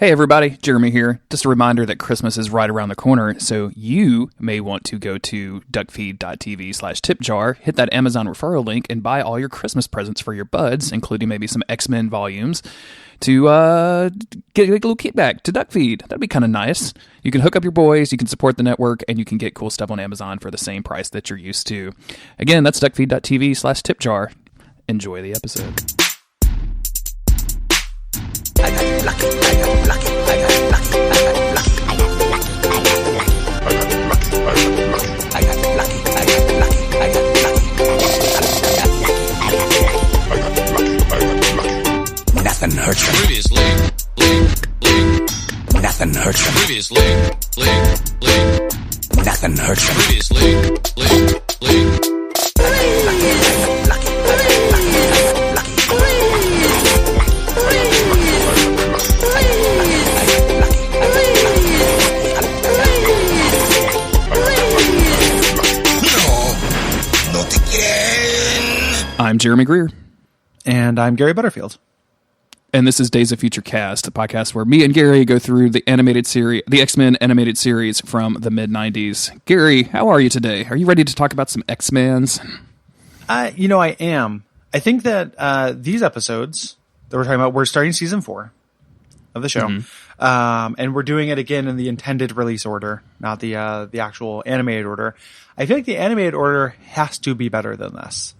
Hey everybody, Jeremy here. Just a reminder that Christmas is right around the corner, so you may want to go to Duckfeed.tv/tipjar, hit that Amazon referral link, and buy all your Christmas presents for your buds, including maybe some X-Men volumes, to get a little kickback to Duckfeed. That'd be kind of nice. You can hook up your boys, you can support the network, and you can get cool stuff on Amazon for the same price that you're used to. Again, that's Duckfeed.tv/tipjar. Enjoy the episode. I got lucky, I got lucky, I got lucky, I got lucky, I got lucky, I got lucky, I got lucky, I got lucky. Nothing hurts them. Previously, Nothing hurts them. previously, Nothing hurts them. previously, I'm Jeremy Greer. And I'm Gary Butterfield. And this is Days of Future Cast, a podcast where me and Gary go through the animated series, the X-Men animated series from the mid-90s. Gary, how are you today? Are you ready to talk about some X-Mans? I am. I think that these episodes that we're talking about, we're starting season 4 of the show. Mm-hmm. And we're doing it again in the intended release order, not the actual animated order. I feel like the animated order has to be better than this.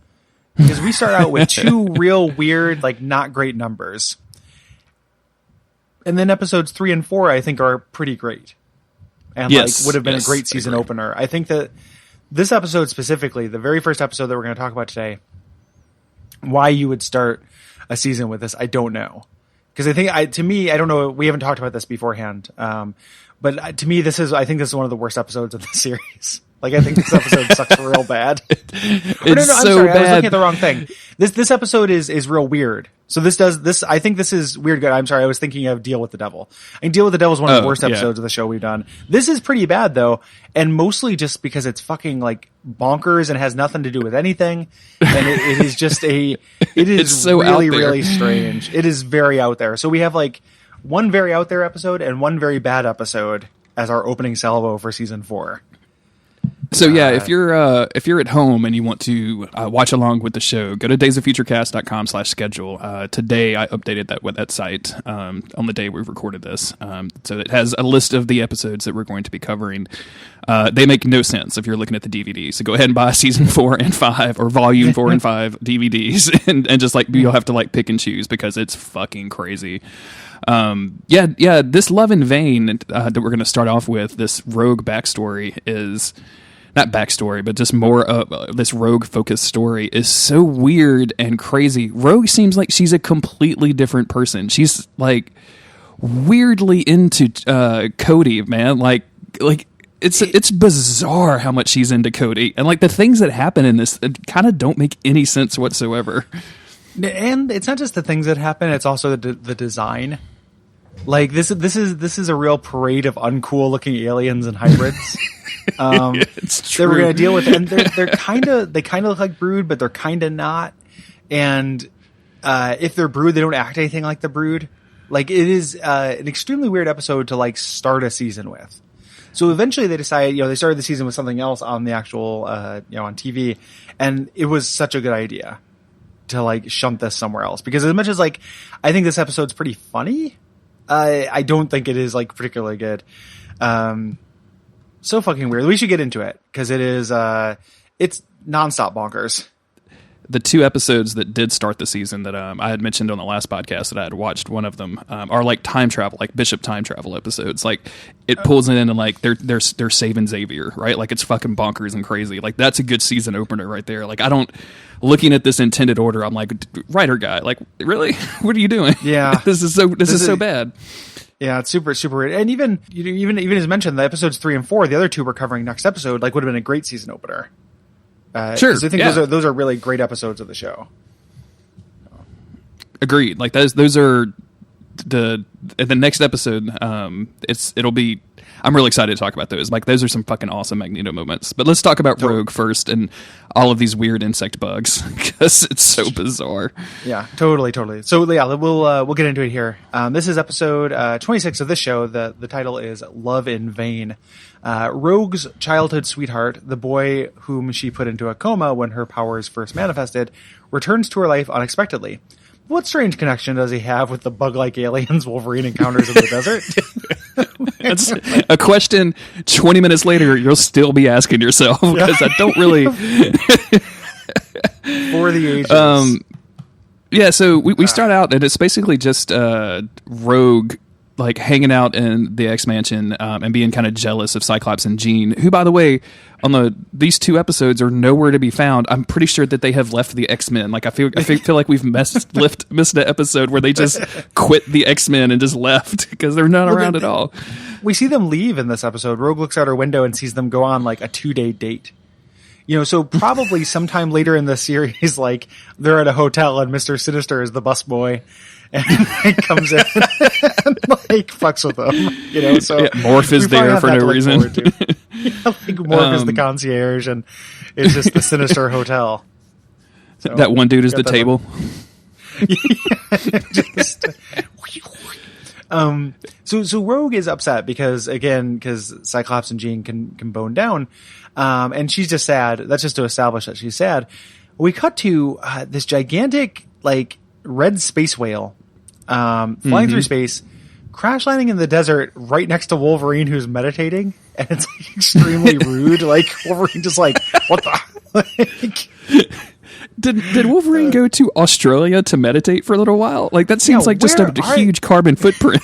Because we start out with two real weird, like not great numbers. And then episodes 3 and 4, I think, are pretty great. And would have been a great season opener. I think that this episode specifically, the very first episode that we're going to talk about today, why you would start a season with this, I don't know. Because I think, to me, I don't know, we haven't talked about this beforehand. But to me, I think this is one of the worst episodes of the series. Like, I think this episode sucks real bad. I'm sorry, bad. I was looking at the wrong thing. This episode is real weird. So I think this is weird good. I'm sorry, I was thinking of Deal with the Devil. And Deal with the Devil is one of the worst episodes of the show we've done. This is pretty bad, though, and mostly just because it's fucking, like, bonkers and has nothing to do with anything. And it is just it's so really, really strange. It is very out there. So we have, like, one very out there episode and one very bad episode as our opening salvo for season 4. So yeah, if you're at home and you want to watch along with the show, go to daysoffuturecast.com/schedule. Today I updated that site on the day we recorded this, so it has a list of the episodes that we're going to be covering. They make no sense if you're looking at the DVD. So go ahead and buy season 4 and 5 or volume 4 and 5 DVDs, and just like you'll have to like pick and choose because it's fucking crazy. This Love in Vain that we're going to start off with, this rogue backstory is. Not backstory, but just more of this rogue-focused story is so weird and crazy. Rogue seems like she's a completely different person. She's, like, weirdly into Cody, man. Like it's bizarre how much she's into Cody. And, like, the things that happen in this kind of don't make any sense whatsoever. And it's not just the things that happen, it's also the design. Like, this is a real parade of uncool-looking aliens and hybrids. It's true. That we're going to deal with, and they kind of look like Brood, but they're kind of not. And if they're Brood, they don't act anything like the Brood. Like, it is an extremely weird episode to like start a season with. So eventually they decided, they started the season with something else on the actual, on TV, and it was such a good idea to like shunt this somewhere else, because as much as like I think this episode's pretty funny, I don't think it is like particularly good. So fucking weird. We should get into it because it is it's nonstop bonkers. The 2 episodes that did start the season that I had mentioned on the last podcast that I had watched, one of them are like time travel, like Bishop time travel episodes. Like it pulls it in and like they're saving Xavier, right? Like it's fucking bonkers and crazy. Like that's a good season opener right there. Like looking at this intended order, I'm like, writer guy, like really, what are you doing? Yeah, this is so bad. Yeah, it's super, super weird. And even as mentioned, the episodes 3 and 4, the other 2 we're covering next episode, like would have been a great season opener. Sure. I think those are really great episodes of the show. Agreed. Like those are the next episode. It'll be. I'm really excited to talk about those. Like, those are some fucking awesome Magneto moments. But let's talk about Rogue first and all of these weird insect bugs, because it's so bizarre. Yeah, totally. So yeah, we'll get into it here. This is episode 26 of this show. The title is Love in Vain. Rogue's childhood sweetheart, the boy whom she put into a coma when her powers first manifested, returns to her life unexpectedly. What strange connection does he have with the bug-like aliens Wolverine encounters in the desert? That's a question 20 minutes later you'll still be asking yourself, because I don't really... For the ages. Yeah, so we start out, and it's basically just Rogue like hanging out in the X-Mansion and being kind of jealous of Cyclops and Jean, who, by the way, on these 2 episodes are nowhere to be found. I'm pretty sure that they have left the X-Men. Like, I feel like we've missed an episode where they just quit the X-Men and just left because they're not around at all. We see them leave in this episode. Rogue looks out her window and sees them go on like a 2-day date. You know, so probably sometime later in the series, like, they're at a hotel and Mr. Sinister is the busboy. And he comes in and like fucks with them, you know. So Morph is there for no reason. Like Morph is the concierge, and it's just the Sinister hotel. So, that one dude is the table. So Rogue is upset because Cyclops and Jean can bone down, and she's just sad. That's just to establish that she's sad. We cut to this gigantic like red space whale flying through space, crash landing in the desert right next to Wolverine, who's meditating, and it's like extremely rude. Like, Wolverine just like, what the? Did Wolverine go to Australia to meditate for a little while? Like, that seems like just a huge carbon footprint.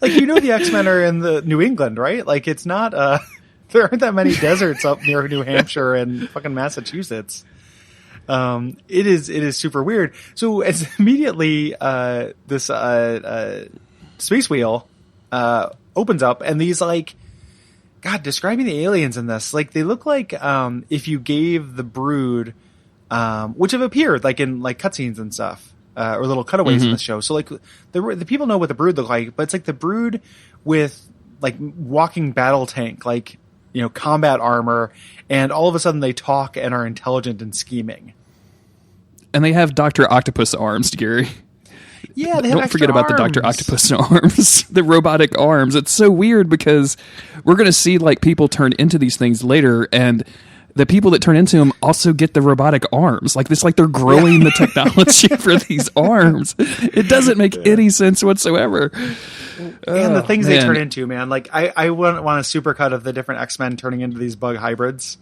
Like, you know, the X-Men are in the New England, right? Like, it's not there aren't that many deserts up near New Hampshire and fucking Massachusetts. It is super weird. So it's immediately, this, space wheel, opens up, and these, like, God, describing the aliens in this, like, they look like, if you gave the Brood, which have appeared, like, in, like, cutscenes and stuff, or little cutaways in the show. So, like, the people know what the Brood look like, but it's like the Brood with, like, walking battle tank, like, you know, combat armor, and all of a sudden they talk and are intelligent and scheming. And they have Dr. Octopus arms, Gary. Yeah, they have Don't forget extra about the Dr. arms. Octopus arms, the robotic arms. It's so weird because we're going to see like people turn into these things later, and the people that turn into them also get the robotic arms. Like this, like they're growing the technology for these arms. It doesn't make any sense whatsoever. And the things they turn into, man. Like I want a supercut of the different X-Men turning into these bug hybrids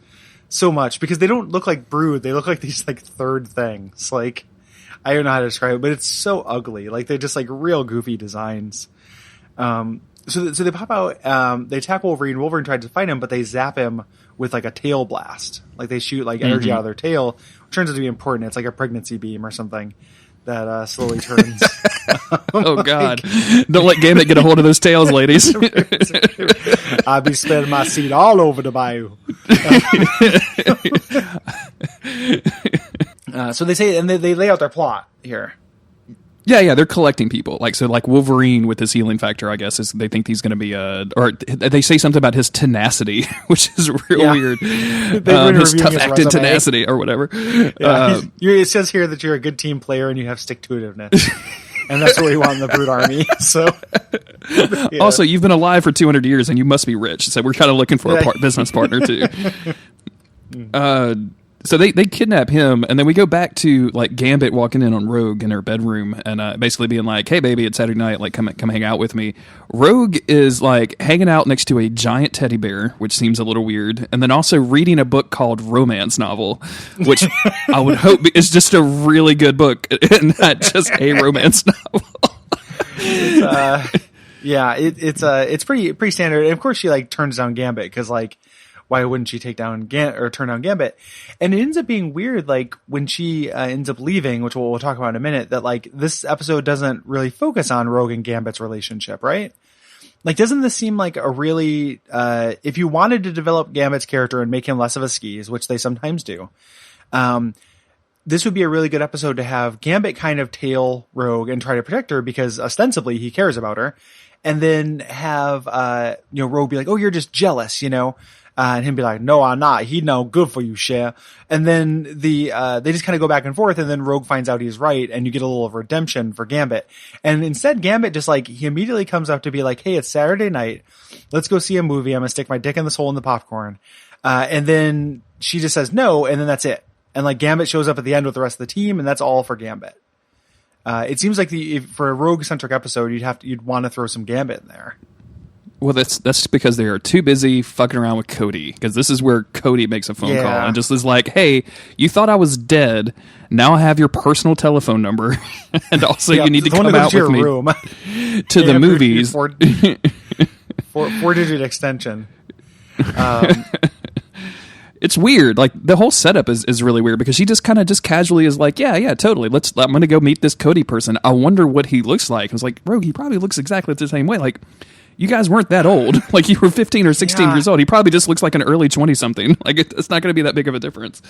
so much, because they don't look like Brood. They look like these like third things. Like, I don't know how to describe it, but it's so ugly. Like, they're just like real goofy designs. So they pop out, they attack Wolverine. Wolverine tried to fight him, but they zap him with like a tail blast. Like, they shoot like energy out of their tail, which turns out to be important. It's like a pregnancy beam or something that slowly turns. Oh God! Don't let Gambit get a hold of those tails, ladies. I'll be spilling my seed all over the bayou. So they say, and they lay out their plot here. Yeah, they're collecting people. Like, so like Wolverine with his healing factor, I guess, is they think he's going to be or they say something about his tenacity, which is real weird. His tough acting tenacity or whatever. Yeah, it says here that you're a good team player and you have stick-to-itiveness. And that's what we want in the Brood army. So, yeah. Also, you've been alive for 200 years and you must be rich. So we're kind of looking for a business partner too. So they kidnap him, and then we go back to like Gambit walking in on Rogue in her bedroom and basically being like, "Hey, baby, it's Saturday night. Like, come hang out with me." Rogue is like hanging out next to a giant teddy bear, which seems a little weird, and then also reading a book called Romance Novel, which I would hope is just a really good book and not just a romance novel. It's pretty standard. And of course, she like turns down Gambit because like, why wouldn't she turn down Gambit? And it ends up being weird, like, when she ends up leaving, which we'll talk about in a minute, that, like, this episode doesn't really focus on Rogue and Gambit's relationship, right? Like, doesn't this seem like a really, if you wanted to develop Gambit's character and make him less of a skis, which they sometimes do, this would be a really good episode to have Gambit kind of tail Rogue and try to protect her because ostensibly he cares about her. And then have, Rogue be like, oh, you're just jealous, and him be like, no, I'm not. He no good for you, Cher. And then they just kind of go back and forth, and then Rogue finds out he's right, and you get a little redemption for Gambit. And instead, Gambit just he immediately comes up to be like, hey, it's Saturday night. Let's go see a movie. I'm going to stick my dick in this hole in the popcorn. And then she just says no, and then that's it. And Gambit shows up at the end with the rest of the team, and that's all for Gambit. It seems like for a Rogue-centric episode, you'd want to throw some Gambit in there. Well, that's because they are too busy fucking around with Cody. Because this is where Cody makes a phone call and just is like, "Hey, you thought I was dead. Now I have your personal telephone number, and also you need to come out with me room. to the movies." Four-digit extension. It's weird. The whole setup is really weird because she just kind of just casually is like, yeah, totally. I'm going to go meet this Cody person. I wonder what he looks like. I was like, Rogue, he probably looks exactly the same way. You guys weren't that old. You were 15 or 16 years old. He probably just looks like an early 20-something. It's not going to be that big of a difference.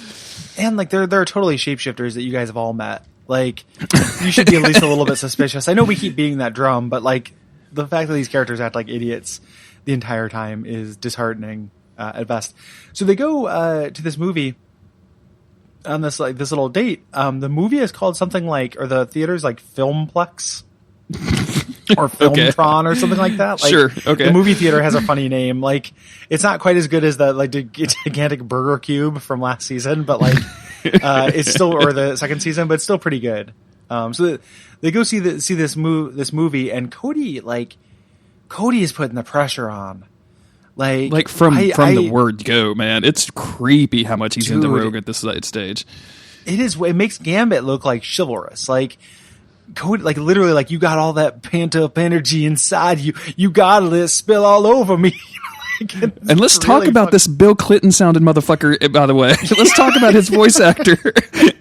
And there are totally shapeshifters that you guys have all met. You should be at least a little bit suspicious. I know we keep beating that drum, but the fact that these characters act like idiots the entire time is disheartening. At best. So they go to this movie on this little date. The movie is called something or the theater's Filmplex or Filmtron or something like that. Sure. Okay. The movie theater has a funny name. It's not quite as good as the gigantic Burger Cube from last season, but it's still, or the second season, but it's still pretty good. So they go see this movie, and Cody is putting the pressure on. From the word go, man, it's creepy how much he's into Rogue at this stage. It is. It makes Gambit look chivalrous. Cody, literally, you got all that pent up energy inside you. You gotta let it spill all over me. And let's talk about this Bill Clinton sounding motherfucker. By the way, let's talk about his voice actor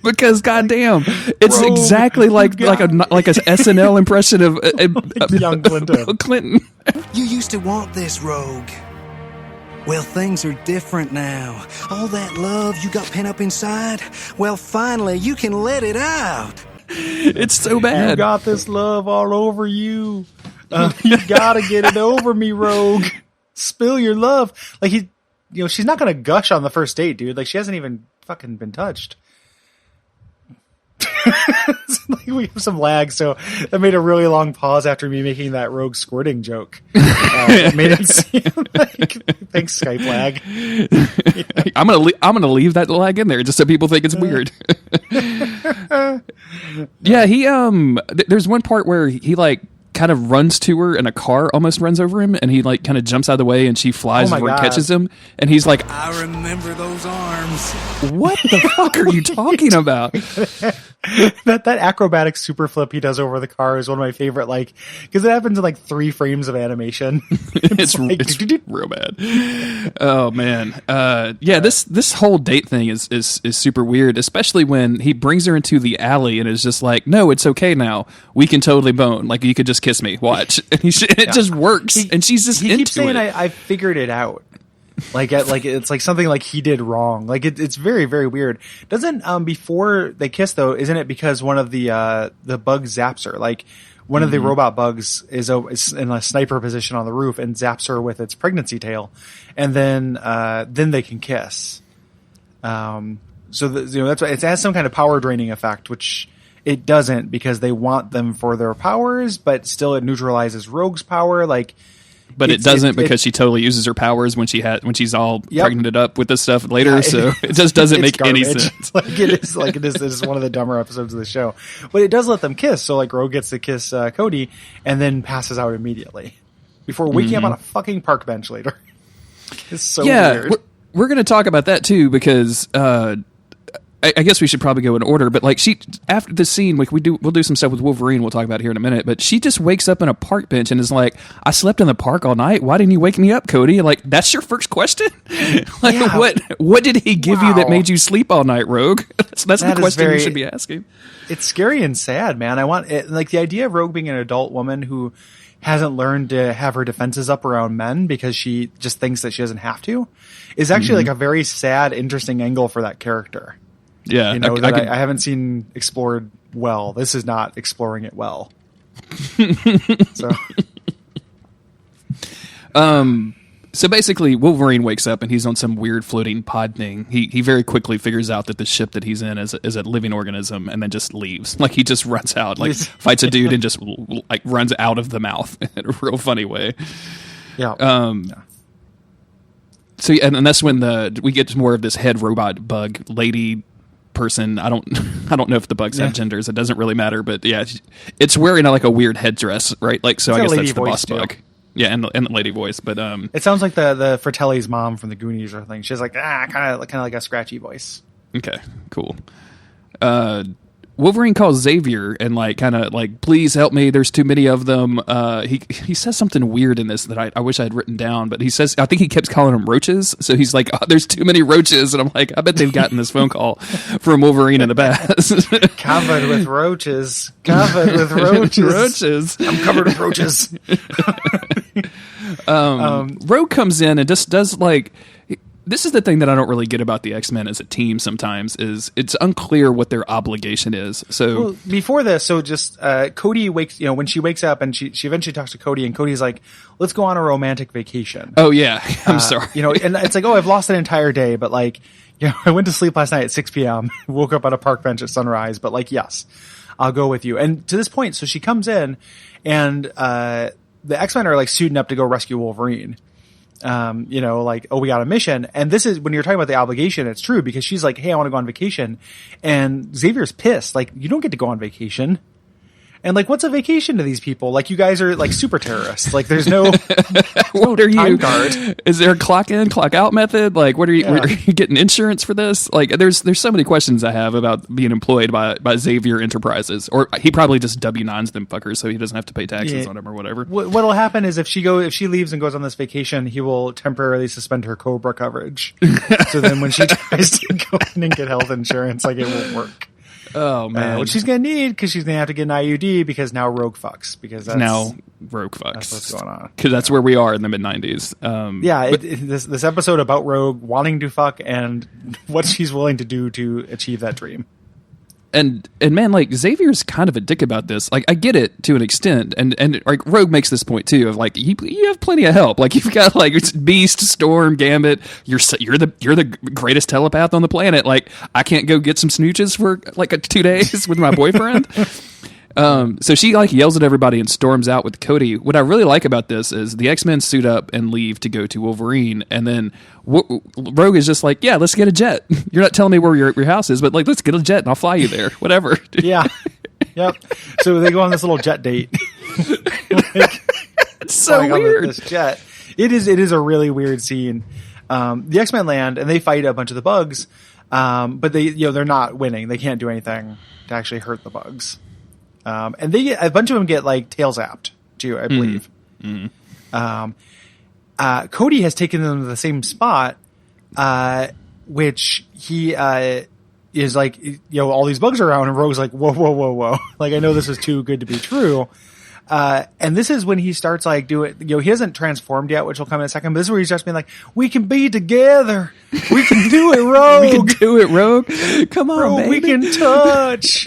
because goddamn, it's Rogue, exactly like a SNL impression of young Clinton. Bill Clinton. You used to want this, Rogue. Well, things are different now. All that love you got pent up inside, well, finally, you can let it out. It's so bad. You got this love all over you. You gotta get it over me, Rogue. Spill your love. She's not gonna gush on the first date, dude. She hasn't even fucking been touched. We have some lag, so that made a really long pause after me making that Rogue squirting joke. It made it seem thanks, Skype lag. I'm gonna leave that lag in there just so people think it's weird. Yeah, he there's one part where he kind of runs to her and a car almost runs over him, and he kind of jumps out of the way and she flies before he catches him, and he's like, I remember those arms. What the fuck are you talking about? that acrobatic super flip he does over the car is one of my favorite, because it happens in 3 frames of animation. it's real bad. Oh man. This whole date thing is super weird, especially when he brings her into the alley and is just like, no, it's okay now. We can totally bone. You could just kiss me. Watch. And it just works. And she's just into it. He keeps saying, I figured it out. It's something he did wrong. It's very, very weird. Doesn't, before they kiss though, isn't it because one of the bug zaps her? One of the robot bugs is in a sniper position on the roof and zaps her with its pregnancy tail. And then they can kiss. So that's why it has some kind of power draining effect, which it doesn't because they want them for their powers, but still it neutralizes Rogue's power. But it doesn't because she totally uses her powers when she's all pregnant up with this stuff later. Yeah, so it just doesn't make any sense. It is one of the dumber episodes of the show. But it does let them kiss. So Rogue gets to kiss Cody and then passes out immediately before waking up on a fucking park bench later. It's so weird. We're going to talk about that too because I guess we should probably go in order, but she after the scene, we'll do some stuff with Wolverine. We'll talk about here in a minute. But she just wakes up in a park bench and is like, "I slept in the park all night. Why didn't you wake me up, Cody?" That's your first question. What did he give you that made you sleep all night, Rogue? That's the question you should be asking. It's scary and sad, man. I want it, the idea of Rogue being an adult woman who hasn't learned to have her defenses up around men because she just thinks that she doesn't have to is actually a very sad, interesting angle for that character. Yeah, I haven't seen explored well. This is not exploring it well. So. So basically, Wolverine wakes up and he's on some weird floating pod thing. He very quickly figures out that the ship that he's in is a living organism, and then just leaves. Like he just runs out, like fights a dude and just like runs out of the mouth in a real funny way. Yeah. So and that's when we get more of this head robot bug lady person. I don't know if the bugs have genders. It doesn't really matter, but yeah, it's wearing like a weird headdress, right? Like so, I guess that's the boss bug. Yeah, and the lady voice, but it sounds like the Fratelli's mom from the Goonies or something. She's like kind of like a scratchy voice. Okay, cool. Wolverine calls Xavier and like kind of like, please help me. There's too many of them. He says something weird in this that I wish I had written down, but he says, I think he keeps calling them roaches. So he's like, oh, there's too many roaches. And I'm like, I bet they've gotten this phone call from Wolverine in the past. Covered with roaches. Covered with roaches. Roaches. I'm covered with roaches. Rogue comes in and just does like, this is the thing that I don't really get about the X-Men as a team sometimes is it's unclear what their obligation is. So before this, just Cody wakes, when she wakes up and she eventually talks to Cody and Cody's like, let's go on a romantic vacation. Oh yeah. I'm sorry. And it's like, oh, I've lost an entire day, but like, I went to sleep last night at 6 p.m. woke up on a park bench at sunrise, but like, yes, I'll go with you. And to this point, so she comes in and, the X-Men are like suiting up to go rescue Wolverine. Like, oh, we got a mission. And this is when you're talking about the obligation, it's true because she's like, hey, I want to go on vacation. And Xavier's pissed. Like, you don't get to go on vacation. And like, what's a vacation to these people? Like, you guys are like super terrorists. Like, there's no, what are time you? Card. Is there a clock in, clock out method? Like, what are you? Are you getting insurance for this? Like, there's so many questions I have about being employed by Xavier Enterprises, or he probably just W-9s them fuckers, so he doesn't have to pay taxes on them or whatever. What'll happen is if she leaves and goes on this vacation, he will temporarily suspend her Cobra coverage. So then when she tries to go in and get health insurance, like it won't work. Oh man, which she's gonna need because she's gonna have to get an IUD because now Rogue fucks because that's what's going on because that's where we are in the mid-90s. This episode about Rogue wanting to fuck and what she's willing to do to achieve that dream. And man, like Xavier's kind of a dick about this. Like I get it to an extent, and like Rogue makes this point too of like you have plenty of help. Like you've got like Beast, Storm, Gambit. You're the greatest telepath on the planet. Like I can't go get some snooches for like 2 days with my boyfriend. So she like yells at everybody and storms out with Cody. What I really like about this is the X-Men suit up and leave to go to Wolverine, and then Rogue is just like, yeah, let's get a jet. You're not telling me where your house is, but like, let's get a jet and I'll fly you there. Whatever. Yeah. Yep. So they go on this little jet date. It's so weird. This jet. It is a really weird scene. The X-Men land and they fight a bunch of the bugs, but they're not winning. They can't do anything to actually hurt the bugs. And a bunch of them get like tail zapped too, I believe. Mm-hmm. Cody has taken them to the same spot, which he is like, all these bugs are around, and Rogue's like, whoa. Like, I know this is too good to be true. And this is when he starts like doing, he hasn't transformed yet, which will come in a second, but this is where he starts being like, we can be together. We can do it, Rogue. We can do it, Rogue. Come on, Rogue, baby. we can touch.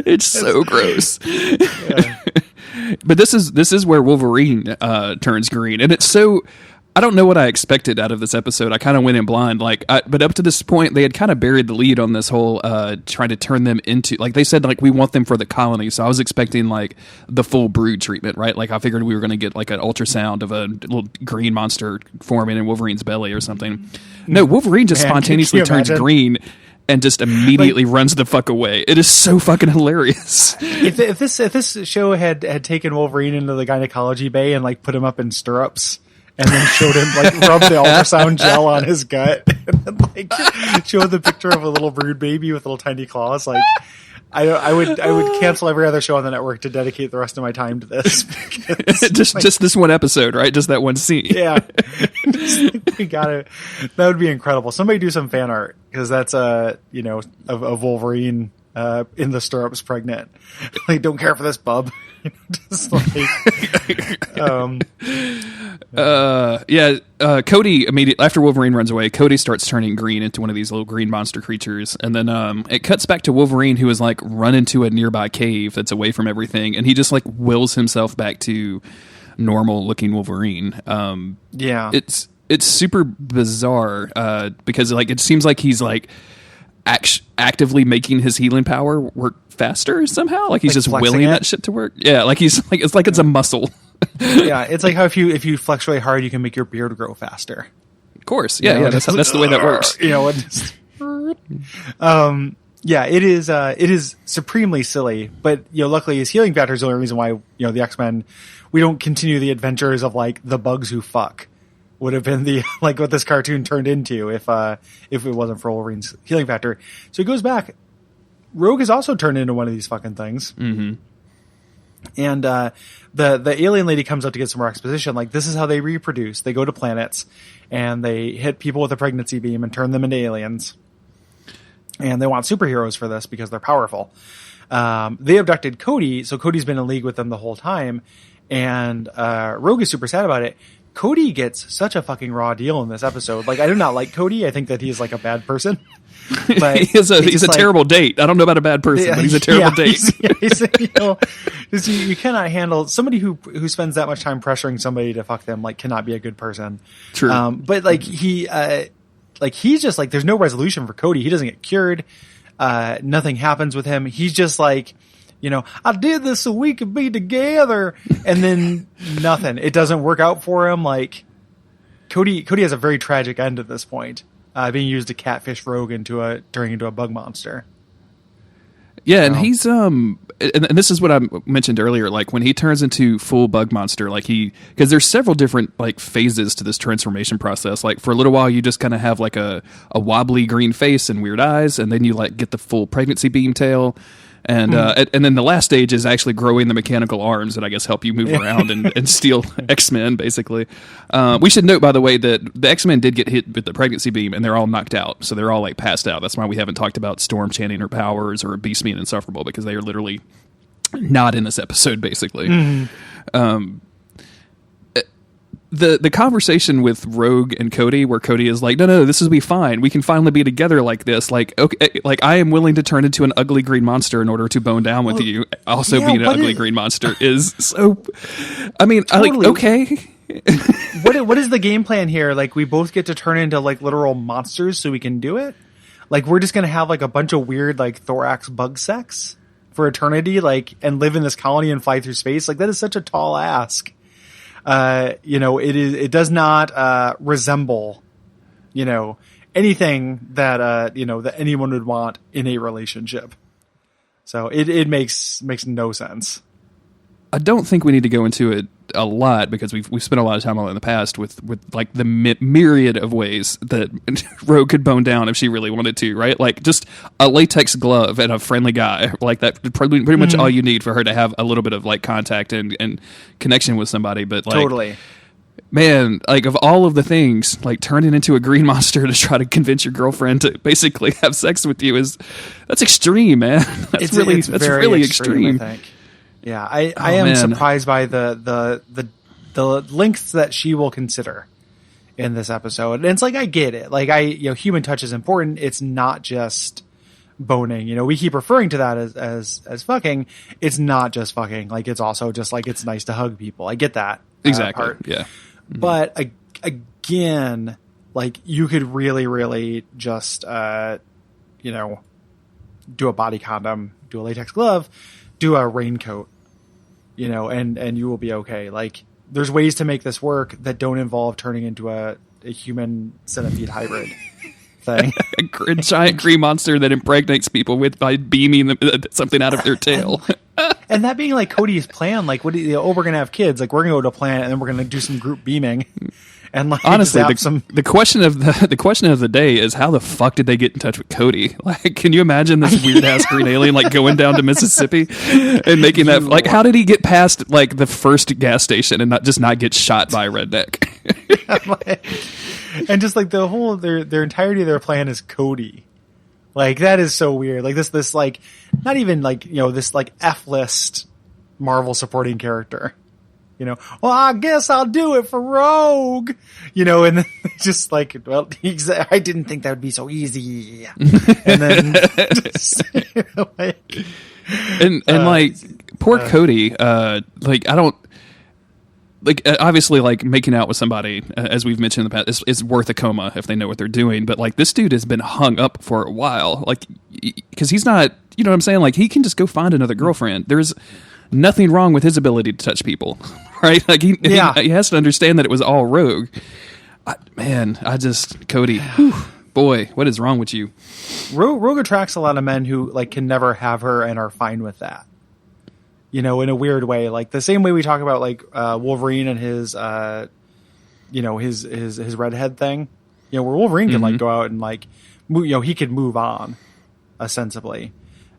It's so gross. Yeah. But this is where Wolverine turns green, and it's so. I don't know what I expected out of this episode. I kind of went in blind, but up to this point, they had kind of buried the lead on this whole trying to turn them into, like they said, like we want them for the colony. So I was expecting like the full Brood treatment, right? Like I figured we were going to get like an ultrasound of a little green monster forming in Wolverine's belly or something. No, Wolverine just spontaneously turns green and just immediately runs the fuck away. It is so fucking hilarious. If this show had taken Wolverine into the gynecology bay and like put him up in stirrups and then showed him like rub the ultrasound gel on his gut and then like showed the picture of a little brood baby with little tiny claws, like I would cancel every other show on the network to dedicate the rest of my time to this. just this one episode, right? Just that one scene. Yeah. That would be incredible. Somebody do some fan art because that's of Wolverine in the stirrups pregnant. Like, don't care for this, bub. Just like, Cody immediately after Wolverine runs away, Cody starts turning green into one of these little green monster creatures, and then it cuts back to Wolverine, who is like run into a nearby cave that's away from everything, and he just like wills himself back to normal looking Wolverine. It's super bizarre because like it seems like he's like actively making his healing power work faster somehow. Like he's just willing that shit to work. Yeah, like he's like it's a muscle. Yeah, it's like how if you flex really hard, you can make your beard grow faster. Of course, yeah, that's the way that works. You know, it is supremely silly, but you know, luckily his healing factor is the only reason why, you know, the X-Men, we don't continue the adventures of like the bugs who fuck would have been the like what this cartoon turned into if it wasn't for Wolverine's healing factor. So he goes back. Rogue is also turned into one of these fucking things. Mm-hmm. And the alien lady comes up to get some more exposition. Like, this is how they reproduce. They go to planets and they hit people with a pregnancy beam and turn them into aliens. And they want superheroes for this because they're powerful. They abducted Cody, so Cody's been in league with them the whole time. And Rogue is super sad about it. Cody gets such a fucking raw deal in this episode. Like, I do not like Cody. I think that he's like a bad person. But he's a terrible date. I don't know about a bad person, but he's a terrible date. You cannot handle somebody who spends that much time pressuring somebody to fuck them. Like, cannot be a good person. True. But like he's just like, there's no resolution for Cody. He doesn't get cured. Nothing happens with him. He's just like, you know, I did this so we could be together, and then nothing. It doesn't work out for him. Like Cody has a very tragic end at this point, being used to catfish Rogue turning into a bug monster. Yeah, and he's and this is what I mentioned earlier. Like when he turns into full bug monster, like because there's several different like phases to this transformation process. Like for a little while, you just kind of have like a wobbly green face and weird eyes, and then you like get the full pregnancy beam tail. And then the last stage is actually growing the mechanical arms that I guess help you move around and steal X-Men, basically. We should note, by the way, that the X-Men did get hit with the pregnancy beam, and they're all knocked out. So they're all like passed out. That's why we haven't talked about Storm chanting her powers or Beast being insufferable, because they are literally not in this episode, basically. Mm-hmm. The conversation with Rogue and Cody, where Cody is like, no, this will be fine. We can finally be together like this. Like, okay, like I am willing to turn into an ugly green monster in order to bone down with you. Also, being an ugly green monster is so. I mean, totally. Okay. What is the game plan here? Like, we both get to turn into like literal monsters so we can do it. Like, we're just gonna have like a bunch of weird like thorax bug sex for eternity, like, and live in this colony and fly through space. Like, that is such a tall ask. You know, it does not resemble, you know, anything that you know, that anyone would want in a relationship. So it makes no sense. I don't think we need to go into it a lot because we've spent a lot of time on it in the past with like the myriad of ways that Rogue could bone down if she really wanted to, right? Like just a latex glove and a friendly guy, like that pretty much all you need for her to have a little bit of like contact and connection with somebody. But like, totally, man, like of all of the things, like turning into a green monster to try to convince your girlfriend to basically have sex with you that's extreme, man. That's really extreme. I think. Yeah, I am surprised by the lengths that she will consider in this episode. And it's like, I get it. Like, you know, human touch is important. It's not just boning. You know, we keep referring to that as fucking. It's not just fucking. Like, it's also just like, it's nice to hug people. I get that. Exactly. Part. Yeah. But again, like, you could really, really just, you know, do a body condom, do a latex glove, do a raincoat, you know, and you will be okay. Like, there's ways to make this work that don't involve turning into a human centipede hybrid thing. A giant green monster that impregnates people by beaming them, something out of their tail. And that being like Cody's plan, like, we're going to have kids. Like, we're going to go to a planet and then we're going to do some group beaming. And like, honestly, the question of the day is, how the fuck did they get in touch with Cody? Like, can you imagine this weird ass green alien like going down to Mississippi and making that? Like, how did he get past like the first gas station and not get shot by a redneck? And just like the whole their entirety of their plan is Cody. Like, that is so weird. Like, this, like, not even, like, this, like, F-list Marvel supporting character. Well, I guess I'll do it for Rogue. And then just like, well, I didn't think that would be so easy. And then, poor Cody. Like, I don't. Like, obviously, like, making out with somebody, as we've mentioned in the past, is worth a coma if they know what they're doing. But, like, this dude has been hung up for a while. Like, because he's not, you know what I'm saying? Like, he can just go find another girlfriend. There's nothing wrong with his ability to touch people, right? Like, he has to understand that it was all Rogue. Cody, boy, what is wrong with you? Rogue attracts a lot of men who, like, can never have her and are fine with that. In a weird way, like the same way we talk about like Wolverine and his his redhead thing, where Wolverine can like go out and like, he could move on, ostensibly.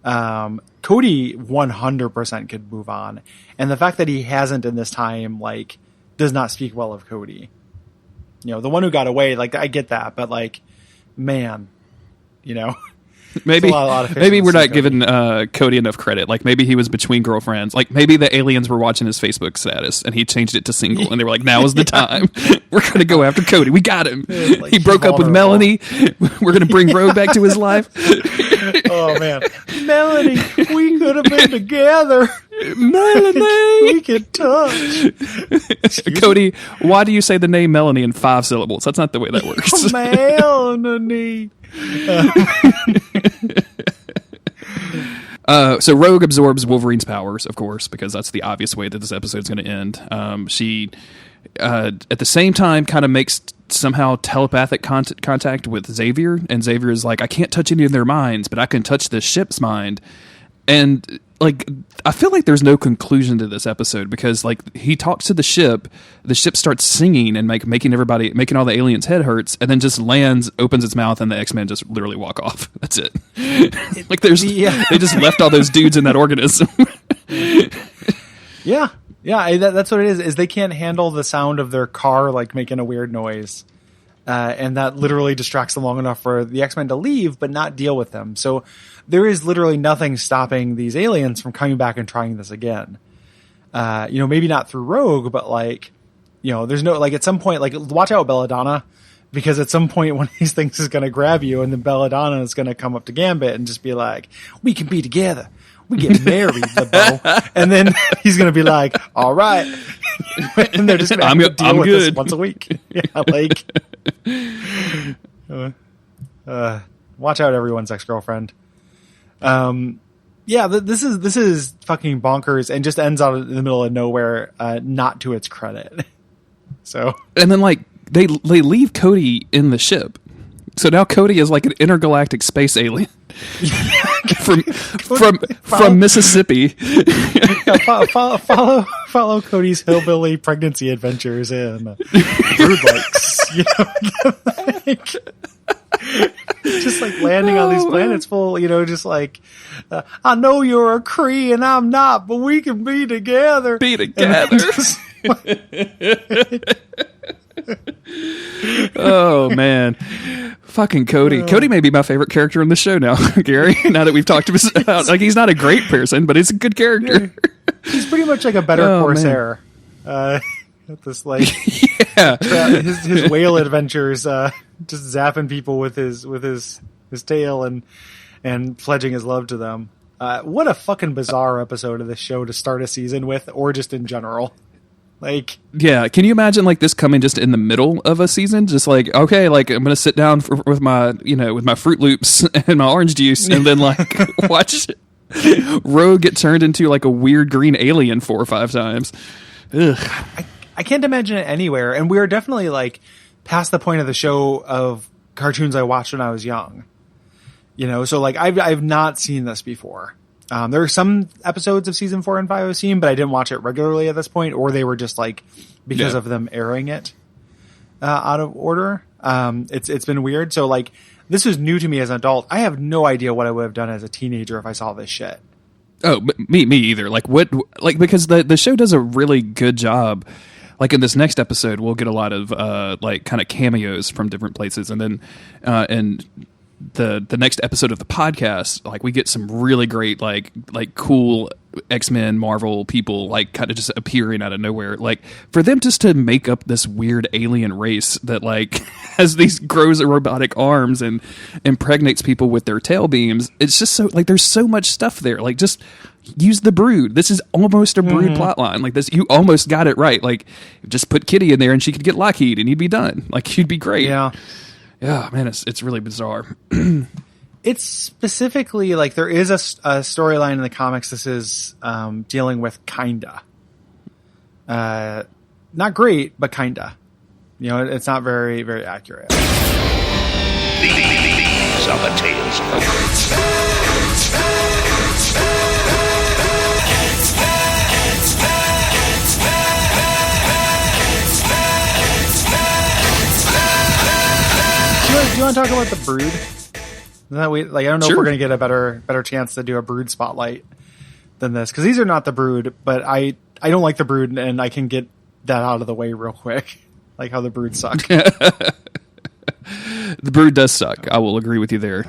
Cody 100% could move on, and the fact that he hasn't in this time like does not speak well of Cody. The one who got away, like I get that, but like, man, Maybe we're not giving Cody enough credit. Like, maybe he was between girlfriends. Like, maybe the aliens were watching his Facebook status and he changed it to single, and they were like, "Now is the time. We're going to go after Cody. We got him. Like, he broke up with Melanie. We're going to bring Rogue back to his life." Oh man, Melanie, we could have been together. Melanie, we could touch. Cody, why do you say the name Melanie in 5 syllables? That's not the way that works. Melanie. So Rogue absorbs Wolverine's powers, of course, because that's the obvious way that this episode is going to end. She, at the same time, kind of makes somehow telepathic contact with Xavier, and Xavier is like, "I can't touch any of their minds, but I can touch the ship's mind." And like, I feel like there's no conclusion to this episode, because like he talks to the ship starts singing and making all the aliens' head hurts, and then just lands, opens its mouth, and the X-Men just literally walk off. That's it. Like they just left all those dudes in that organism. Yeah, that's what it is they can't handle the sound of their car like making a weird noise. And that literally distracts them long enough for the X-Men to leave, but not deal with them. So there is literally nothing stopping these aliens from coming back and trying this again. Maybe not through Rogue, but like, there's no, like at some point, like watch out Belladonna, because at some point one of these things is going to grab you, and then Belladonna is going to come up to Gambit and just be like, "We can be together. We get married, LeBeau." And then he's going to be like, "All right." And they're just going to have to deal with this once a week. Yeah, like, watch out, everyone's ex-girlfriend. This is fucking bonkers, and just ends out in the middle of nowhere, not to its credit. So, and then like they leave Cody in the ship, so now Cody is like an intergalactic space alien. from Mississippi. Follow Cody's hillbilly pregnancy adventures in Brood Lakes. Just like landing on these planets full, just like, "I know you're a Kree and I'm not, but we can be together." Oh man, fucking Cody. Cody may be my favorite character in the show now, Gary. Now that we've talked about, like, he's not a great person, but he's a good character. He's pretty much like a better Corsair. This like, his whale adventures, just zapping people with his tail and pledging his love to them. What a fucking bizarre episode of this show to start a season with, or just in general. Like, yeah, can you imagine like this coming just in the middle of a season? Just like, okay, like I'm gonna sit down with my Fruit Loops and my orange juice, and then like watch Rogue get turned into like a weird green alien 4 or 5 times. Ugh. I can't imagine it anywhere, and we are definitely like past the point of the show of cartoons I watched when I was young. So like I've not seen this before. There are some episodes of season 4 and 5 I've seen, but I didn't watch it regularly at this point, or they were just like, because of them airing it out of order. It's been weird. So like, this is new to me as an adult. I have no idea what I would have done as a teenager if I saw this shit. Oh, me either. Like because the show does a really good job. Like in this next episode, we'll get a lot of like kind of cameos from different places, and then and the next episode of the podcast, like we get some really great like cool X-Men Marvel people like kind of just appearing out of nowhere. Like for them just to make up this weird alien race that like has these grows robotic arms and impregnates people with their tail beams. It's just so like there's so much stuff there. Like just use the Brood. This is almost a Brood plotline. Like this, you almost got it right. Like just put Kitty in there and she could get Lockheed and you'd be done. Like you'd be great. Yeah, man, it's really bizarre. It's specifically like there is a storyline in the comics. This is dealing with kinda, not great, but kinda. You know, it's not very, very accurate. These are the tales of the Do you want to talk about the Brood? That we like. I don't know if we're going to get a better chance to do a Brood spotlight than this, because these are not the Brood. But I don't like the Brood, and I can get that out of the way real quick. Like how the Brood suck. The Brood does suck. I will agree with you there.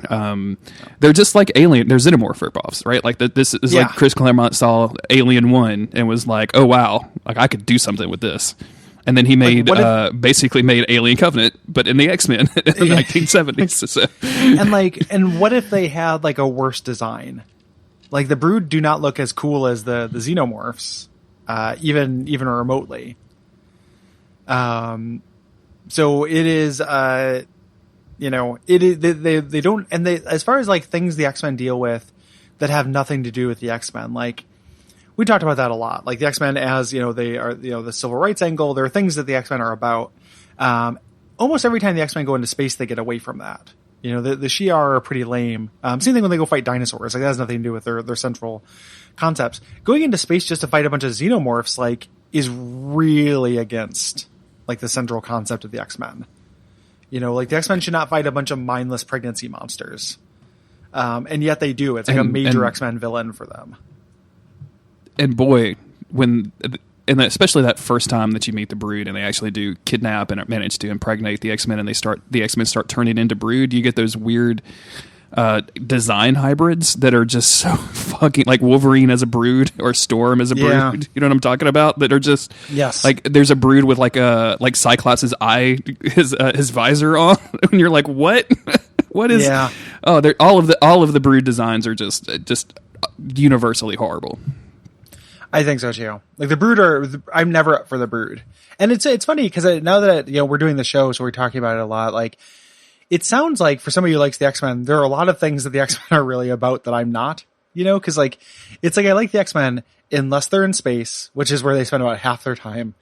They're just like Alien. They're Xenomorph ripoffs, right? Like this is like Chris Claremont saw Alien 1 and was like, "Oh wow, like I could do something with this." And then he made basically made Alien Covenant, but in the X-Men in the 1970s. So. And what if they had like a worse design? Like the Brood do not look as cool as the Xenomorphs, even remotely. So it is, it is, they don't, and they, as far as like things the X-Men deal with that have nothing to do with the X-Men, like we talked about that a lot. Like the X-Men as, they are, the civil rights angle, there are things that the X-Men are about. Almost every time the X-Men go into space, they get away from that. The Shi'ar are pretty lame. Same thing when they go fight dinosaurs. Like that has nothing to do with their central concepts. Going into space just to fight a bunch of xenomorphs, like, is really against like the central concept of the X-Men. Like the X-Men should not fight a bunch of mindless pregnancy monsters. And yet they do. It's like a major X-Men villain for them. And boy, especially that first time that you meet the Brood and they actually do kidnap and manage to impregnate the X-Men and the X-Men start turning into Brood, you get those weird design hybrids that are just so fucking like Wolverine as a Brood or Storm as a Brood. You know what I'm talking about? That are just like there's a Brood with like Cyclops' eye, his visor on, and you're like, what? What is? Oh, all of the Brood designs are just universally horrible. I think so too. Like the Brood I'm never up for the Brood, and it's funny because now that we're doing the show, so we're talking about it a lot. Like it sounds like for somebody who likes the X-Men, there are a lot of things that the X-Men are really about that I'm not. Because like it's like I like the X-Men unless they're in space, which is where they spend about half their time.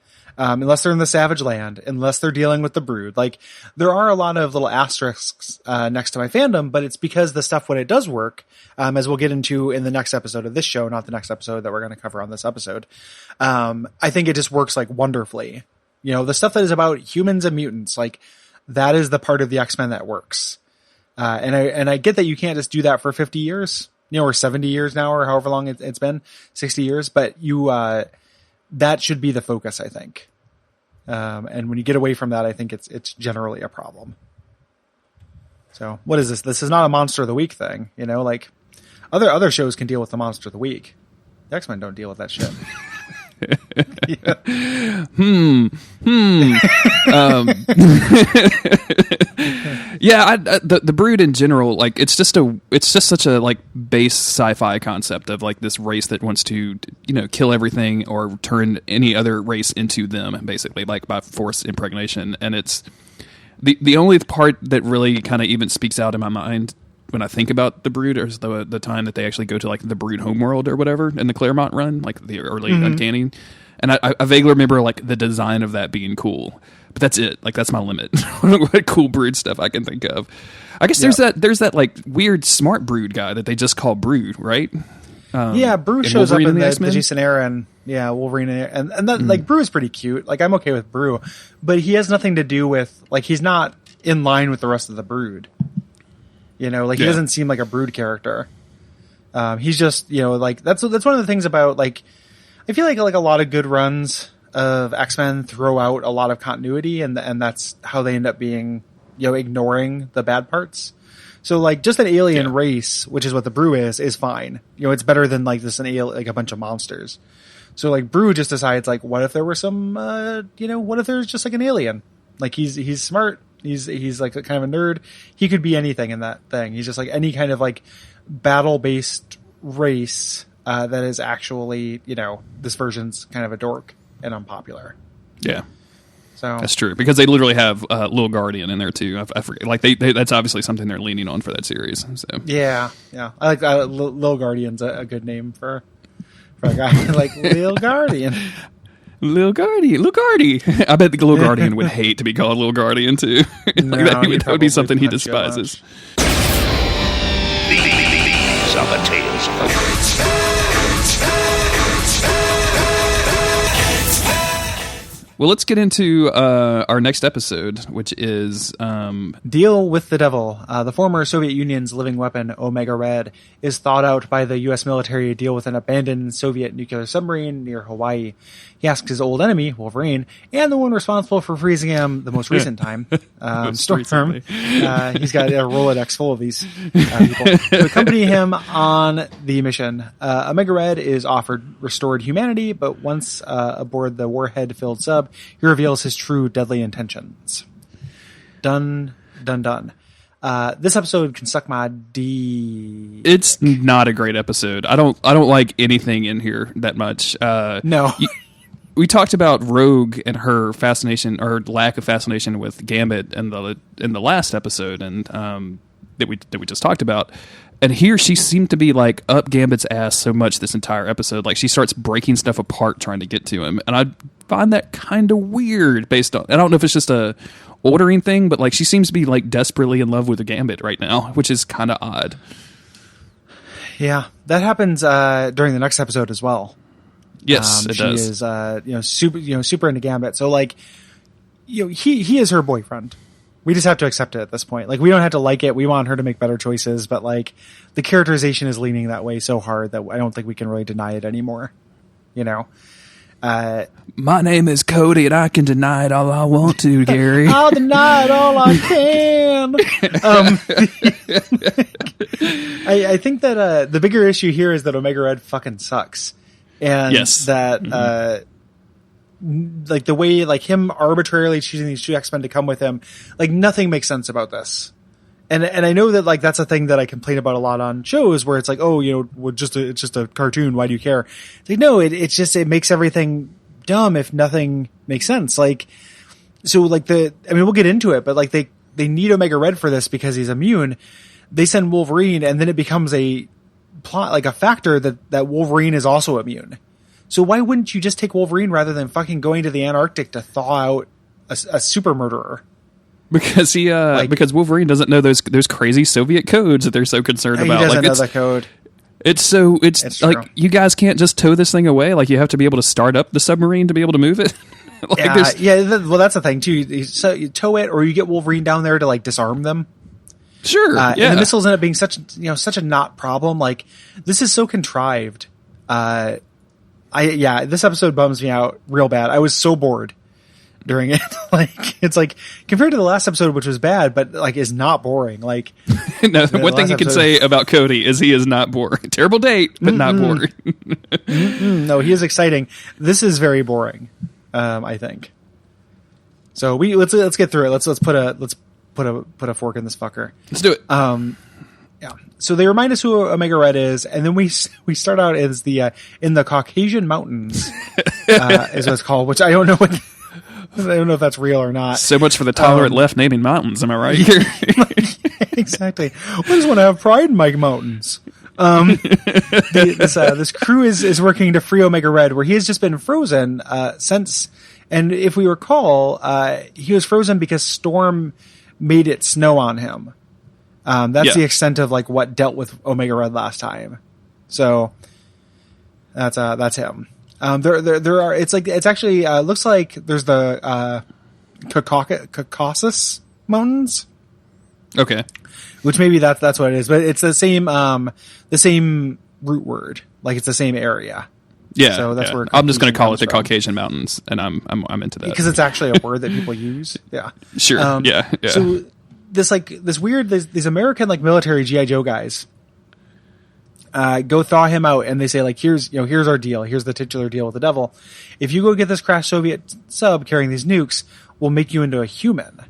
Unless they're in the Savage Land, unless they're dealing with the Brood. Like, there are a lot of little asterisks next to my fandom, but it's because the stuff when it does work, as we'll get into in the next episode of this show, not the next episode that we're going to cover on this episode, I think it just works, like, wonderfully. The stuff that is about humans and mutants, like, that is the part of the X-Men that works. And I get that you can't just do that for 50 years, or 70 years now, or however long it's been, 60 years, but that should be the focus, I think. And when you get away from that, I think it's generally a problem. So what is this? This is not a Monster of the Week thing, like other shows can deal with the Monster of the Week. The X-Men don't deal with that shit. The Brood in general, like it's just such a like base sci-fi concept of like this race that wants to kill everything or turn any other race into them, basically, like by forced impregnation. And it's the only part that really kind of even speaks out in my mind when I think about the Brood is the time that they actually go to like the Brood homeworld or whatever in the Claremont run, like the early Uncanny. And I vaguely remember like the design of that being cool, but that's it. Like that's my limit. What cool Brood stuff I can think of. I guess there's that like weird smart Brood guy that they just call Brood, right? Brood shows up in the Jason Aaron. Wolverine and that like Brew is pretty cute. Like I'm okay with Brew, but he has nothing to do with like he's not in line with the rest of the Brood. He doesn't seem like a Brood character. He's just, like that's one of the things about like, I feel like a lot of good runs of X-Men throw out a lot of continuity and that's how they end up being, ignoring the bad parts. So like just an alien race, which is what the brew is fine. You know, it's better than like just like a bunch of monsters. So like brew just decides like, what if there were some, what if there's just like an alien? Like he's smart. He's like a kind of a nerd. He could be anything in that thing. He's just like any kind of like battle based race that is actually, this version's kind of a dork and unpopular. Yeah. So that's true, because they literally have Lil Guardian in there too. I forget. Like they that's obviously something they're leaning on for that series. So yeah. I like Lil Guardian's a good name for a guy like Lil Guardian. Lil Guardy. I bet the Lil Guardian would hate to be called Lil Guardian too. That would be something he despises. These are the tales of the Well, let's get into our next episode, which is Deal with the Devil. The former Soviet Union's living weapon, Omega Red, is thought out by the U.S. military to deal with an abandoned Soviet nuclear submarine near Hawaii. He asks his old enemy, Wolverine, and the one responsible for freezing him the most recent time, Storm. He's got a Rolodex full of these people to accompany him on the mission. Omega Red is offered restored humanity, but once aboard the warhead-filled sub, he reveals his true deadly intentions. Dun, dun, dun. This episode can suck my D. It's not a great episode. I don't like anything in here that much. No. We talked about Rogue and her fascination or lack of fascination with Gambit in the last episode, and that we just talked about. And here she seemed to be like up Gambit's ass so much this entire episode. Like she starts breaking stuff apart trying to get to him, and I find that kind of weird. Based on, I don't know if it's just a ordering thing, but like she seems to be like desperately in love with the Gambit right now, which is kind of odd. Yeah, that happens during the next episode as well. Yes, it does. She is super into Gambit. So like, he is her boyfriend. We just have to accept it at this point. Like, we don't have to like it. We want her to make better choices, but like the characterization is leaning that way so hard that I don't think we can really deny it anymore. My name is Cody, and I can deny it all I want to, Gary. I'll deny it all I can. I think that the bigger issue here is that Omega Red fucking sucks. And that, like the way, like him arbitrarily choosing these two X-Men to come with him, like nothing makes sense about this. And I know that like that's a thing that I complain about a lot on shows where it's like, oh, it's just a cartoon. Why do you care? It's like, no, it makes everything dumb if nothing makes sense. Like, so like we'll get into it, but like they need Omega Red for this because he's immune. They send Wolverine, and then it becomes a plot, like a factor that Wolverine is also immune. So why wouldn't you just take Wolverine rather than fucking going to the Antarctic to thaw out a super murderer? Because because Wolverine doesn't know those crazy Soviet codes that they're so concerned about. He doesn't know the code. It's like true. You guys can't just tow this thing away. Like you have to be able to start up the submarine to be able to move it. Well, that's the thing too. So you tow it, or you get Wolverine down there to like disarm them. Sure. And the missiles end up being such a not problem. Like this is so contrived. This episode bums me out real bad. I was so bored during it. Like it's like compared to the last episode, which was bad, but like is not boring. Like no, one thing you can say about Cody is he is not boring. Terrible date, but not boring. No, he is exciting. This is very boring. I think. So let's get through it. Let's put a fork in this fucker. Let's do it. Yeah. So they remind us who Omega Red is, and then we start out as in the Caucasian Mountains, is what it's called. Which I don't know if that's real or not. So much for the tolerant left naming mountains. Am I right? Exactly. I just want to have pride in my mountains. This crew is working to free Omega Red, where he has just been frozen since. And if we recall, he was frozen because Storm made it snow on him. That's the extent of like what dealt with Omega Red last time. So that's him. There are. It's actually looks like there's the Caucasus Mountains. Okay. Which maybe that's what it is, but it's the same root word. Like it's the same area. Yeah. So that's where I'm just going to call it the Caucasian Mountains, and I'm into that because it's actually a word that people use. Yeah. Sure. Yeah. So these American like military GI Joe guys go thaw him out, and they say like, here's our deal. Here's the titular deal with the devil. If you go get this crashed Soviet sub carrying these nukes, we'll make you into a human.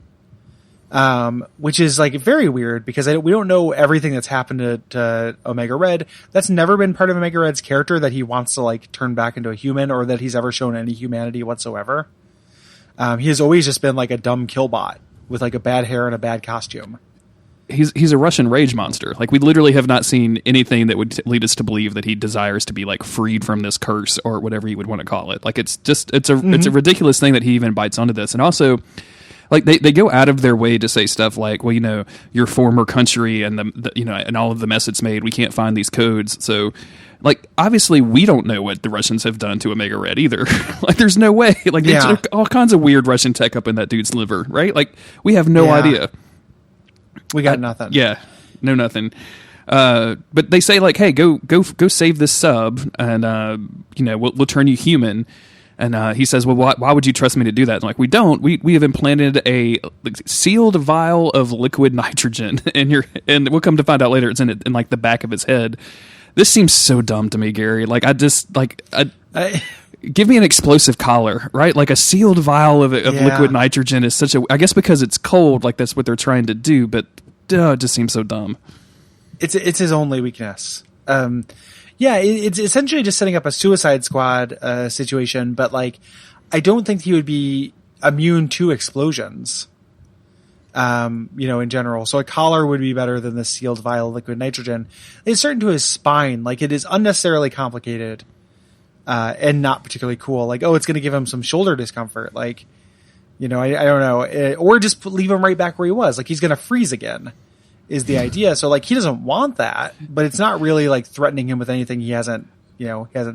Which is like very weird because we don't know everything that's happened to Omega Red. That's never been part of Omega Red's character, that he wants to like turn back into a human, or that he's ever shown any humanity whatsoever. He has always just been like a dumb killbot with like a bad hair and a bad costume. He's a Russian rage monster. Like, we literally have not seen anything that would lead us to believe that he desires to be like freed from this curse or whatever you would want to call it. Like, it's a ridiculous thing that he even bites onto this. And also, like, they go out of their way to say stuff like, well, your former country and the and all of the mess it's made, we can't find these codes. So, like, obviously we don't know what the Russians have done to Omega Red either. Like, there's no way. Like, there's all kinds of weird Russian tech up in that dude's liver, right? Like, we have no idea. We got nothing. Yeah, no nothing. But they say like, hey, go save this sub, and we'll turn you human. And he says, well, why would you trust me to do that? And I'm like, we don't. We have implanted a sealed vial of liquid nitrogen and we'll come to find out later it's in like the back of his head. This seems so dumb to me, Gary. Like, give me an explosive collar, right? Like, a sealed vial of liquid nitrogen is I guess because it's cold, like that's what they're trying to do, but it just seems so dumb. It's his only weakness. It's essentially just setting up a Suicide Squad situation, but like, I don't think he would be immune to explosions, in general. So a collar would be better than the sealed vial of liquid nitrogen. It's certain to his spine. Like, it is unnecessarily complicated. And not particularly cool. Like, it's going to give him some shoulder discomfort. Like, I don't know. Or just leave him right back where he was. Like, he's going to freeze again is the idea. So, like, he doesn't want that, but it's not really, like, threatening him with anything he hasn't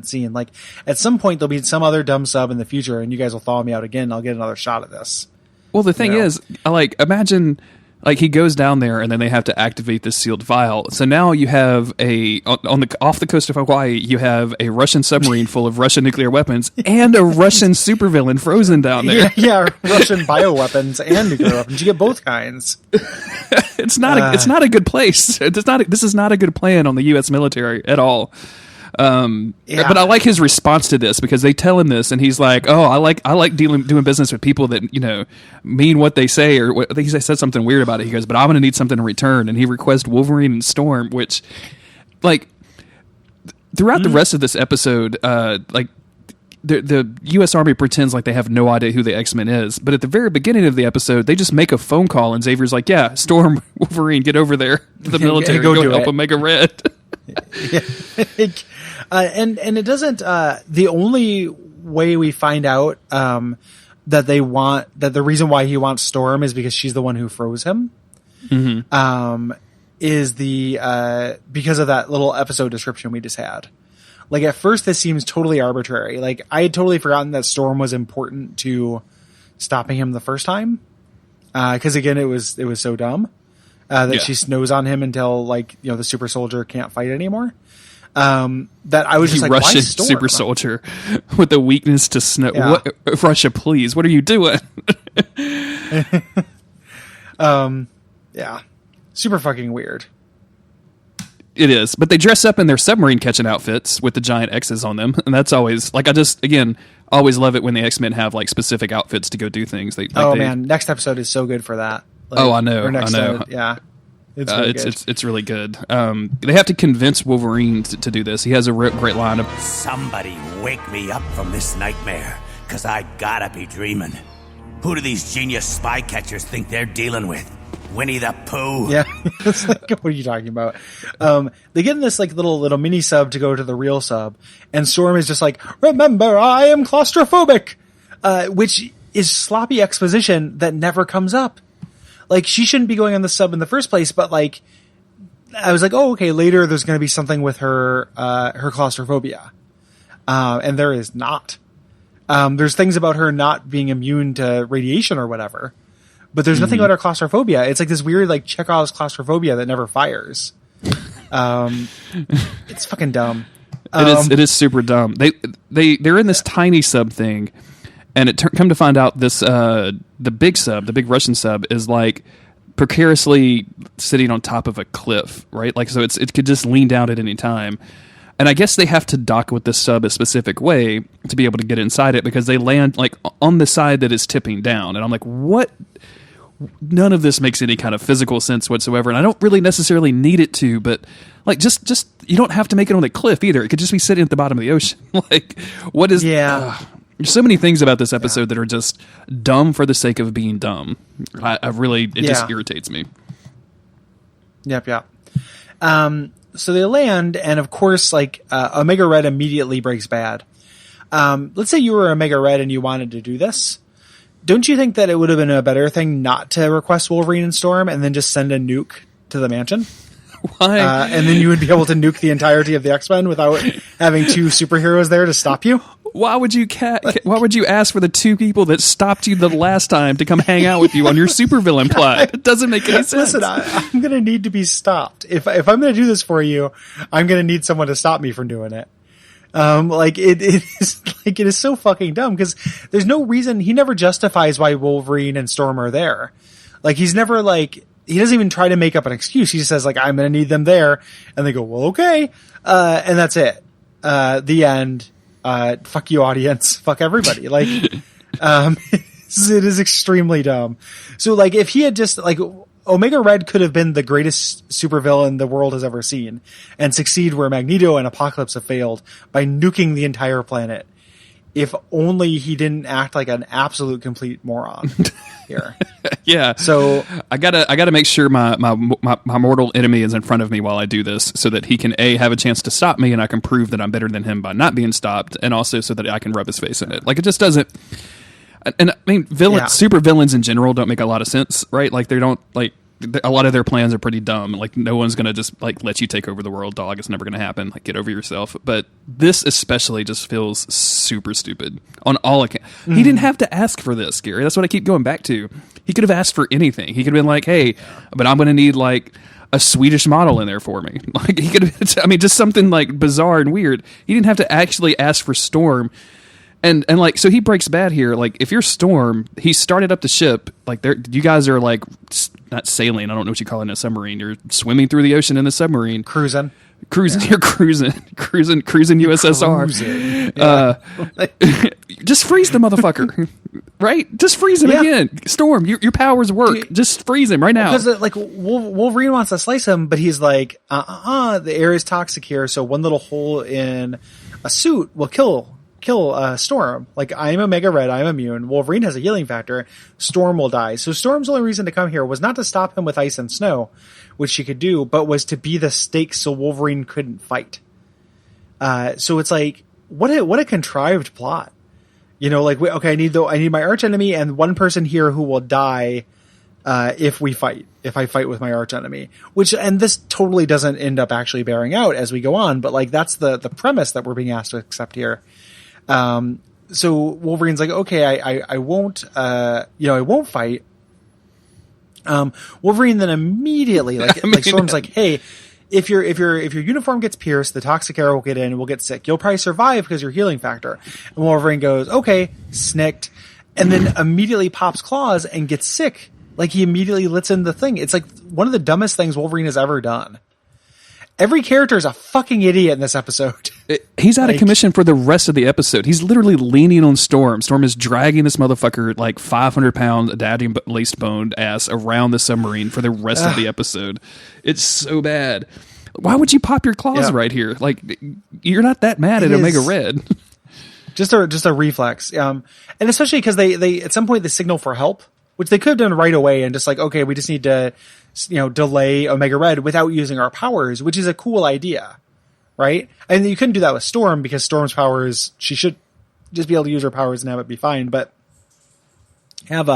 seen. Like, at some point, there'll be some other dumb sub in the future, and you guys will thaw me out again, and I'll get another shot at this. Well, the thing is, like, imagine... Like, he goes down there, and then they have to activate this sealed vial. So now you have off the coast of Hawaii, you have a Russian submarine full of Russian nuclear weapons and a Russian supervillain frozen down there. Yeah, Russian bioweapons and nuclear weapons. You get both kinds. It's not a good place. This is not a good plan on the U.S. military at all. But I like his response to this, because they tell him this and he's like, oh, I like doing business with people that, mean what they say, or I think he said something weird about it. He goes, but I'm going to need something in return. And he requests Wolverine and Storm, which, like, throughout the rest of this episode, like, the U.S. Army pretends like they have no idea who the X-Men is. But at the very beginning of the episode, they just make a phone call and Xavier's like, yeah, Storm, Wolverine, get over there to the military, go help Omega Red. And it doesn't, the only way we find out, that the reason why he wants Storm is because she's the one who froze him. Mm-hmm. Is because of that little episode description we just had. Like, at first this seems totally arbitrary. Like, I had totally forgotten that Storm was important to stopping him the first time. Cause again, it was so dumb. That she snows on him until, like, the super soldier can't fight anymore. That I was just like, Russian why Storm? Super soldier with a weakness to snow. Yeah. What, Russia, please, what are you doing? Yeah, super fucking weird. It is, but they dress up in their submarine catching outfits with the giant X's on them, and that's always like, always love it when the X-Men have like specific outfits to go do things. Man, next episode is so good for that. Like, I know. Yeah. It's really good. They have to convince Wolverine to do this. He has a great line of, somebody wake me up from this nightmare, because I gotta be dreaming. Who do these genius spy catchers think they're dealing with? Winnie the Pooh? Yeah. It's like, what are you talking about? They get in this like little mini sub to go to the real sub, and Storm is just like, remember, I am claustrophobic, which is sloppy exposition that never comes up. Like, she shouldn't be going on the sub in the first place, but like, I was like, oh, okay, later there's going to be something with her claustrophobia. And there is not. There's things about her not being immune to radiation or whatever, but there's nothing about her claustrophobia. It's like this weird, like, Chekhov's claustrophobia that never fires. It's fucking dumb. It is super dumb. They're in this tiny sub thing. And come to find out, this the big Russian sub is like precariously sitting on top of a cliff, right? Like, so it could just lean down at any time. And I guess they have to dock with the sub a specific way to be able to get inside it, because they land like on the side that is tipping down. And I'm like, what? None of this makes any kind of physical sense whatsoever. And I don't really necessarily need it to, but like, just you don't have to make it on the cliff either. It could just be sitting at the bottom of the ocean. Like, what is? Yeah. There's so many things about this episode that are just dumb for the sake of being dumb. It just irritates me. Yep. So they land, and of course, like, Omega Red immediately breaks bad. Let's say you were Omega Red and you wanted to do this. Don't you think that it would have been a better thing not to request Wolverine and Storm and then just send a nuke to the mansion? Why? And then you would be able to nuke the entirety of the X-Men without having two superheroes there to stop you? Why would you ask for the two people that stopped you the last time to come hang out with you on your supervillain plot? It doesn't make any sense. Listen, I'm going to need to be stopped. If I'm going to do this for you, I'm going to need someone to stop me from doing it. It is so fucking dumb, because there's no reason. He never justifies why Wolverine and Storm are there. Like, he's never like, he doesn't even try to make up an excuse. He just says like, I'm going to need them there. And they go, well, okay. And that's it. The end. Fuck you, audience. Fuck everybody. Like, it is extremely dumb. So like, if he had just like, Omega Red could have been the greatest supervillain the world has ever seen and succeed where Magneto and Apocalypse have failed by nuking the entire planet. If only he didn't act like an absolute complete moron here. Yeah. So I gotta make sure my mortal enemy is in front of me while I do this, so that he can have a chance to stop me, and I can prove that I'm better than him by not being stopped, and also so that I can rub his face in it. Like, it just doesn't. And I mean, super villains in general don't make a lot of sense, right? Like, they don't, like, a lot of their plans are pretty dumb. Like, no one's going to just, like, let you take over the world, dog. It's never going to happen. Like, get over yourself. But this especially just feels super stupid on all accounts. He didn't have to ask for this, Gary. That's what I keep going back to. He could have asked for anything. He could have been like, hey, but I'm going to need, like, a Swedish model in there for me. Like, he could have, I mean, just something, like, bizarre and weird. He didn't have to actually ask for Storm. And like, so he breaks bad here. Like, if you're Storm, he started up the ship. Like, you guys are like not sailing. I don't know what you call it in a submarine. You're swimming through the ocean in the submarine. Cruising. Yeah. You're cruising USSR. Cruising. Yeah. Just freeze the motherfucker, right? Just freeze him again. Storm, your powers work. Just freeze him right now. Because like Wolverine wants to slice him, but he's like, the air is toxic here, so one little hole in a suit will kill Storm. Like, I'm Omega Red, I'm immune. Wolverine has a healing factor. Storm will die. So Storm's only reason to come here was not to stop him with ice and snow, which she could do, but was to be the stakes so Wolverine couldn't fight. So it's like, what a contrived plot. You know, like, okay, I need my arch enemy and one person here who will die if I fight with my arch enemy. And this totally doesn't end up actually bearing out as we go on, but like, that's the premise that we're being asked to accept here. So Wolverine's like, okay, I won't fight. Wolverine then immediately, like Storm's like, hey, if your uniform gets pierced, the toxic air will get in and we'll get sick. You'll probably survive because your healing factor. And Wolverine goes, okay, snicked. And then immediately pops claws and gets sick. Like, he immediately lets in the thing. It's like one of the dumbest things Wolverine has ever done. Every character is a fucking idiot in this episode. He's out of commission for the rest of the episode. He's literally leaning on Storm. Storm is dragging this motherfucker, like 500-pound daddy laced boned ass around the submarine for the rest of the episode. It's so bad. Why would you pop your claws right here? Like, you're not that mad at Omega Red. Just a reflex. And especially because they at some point they signal for help, which they could have done right away and just like, okay, we just need to, delay Omega Red without using our powers, which is a cool idea, right? And you couldn't do that with Storm because Storm's powers, she should just be able to use her powers and have it be fine. But have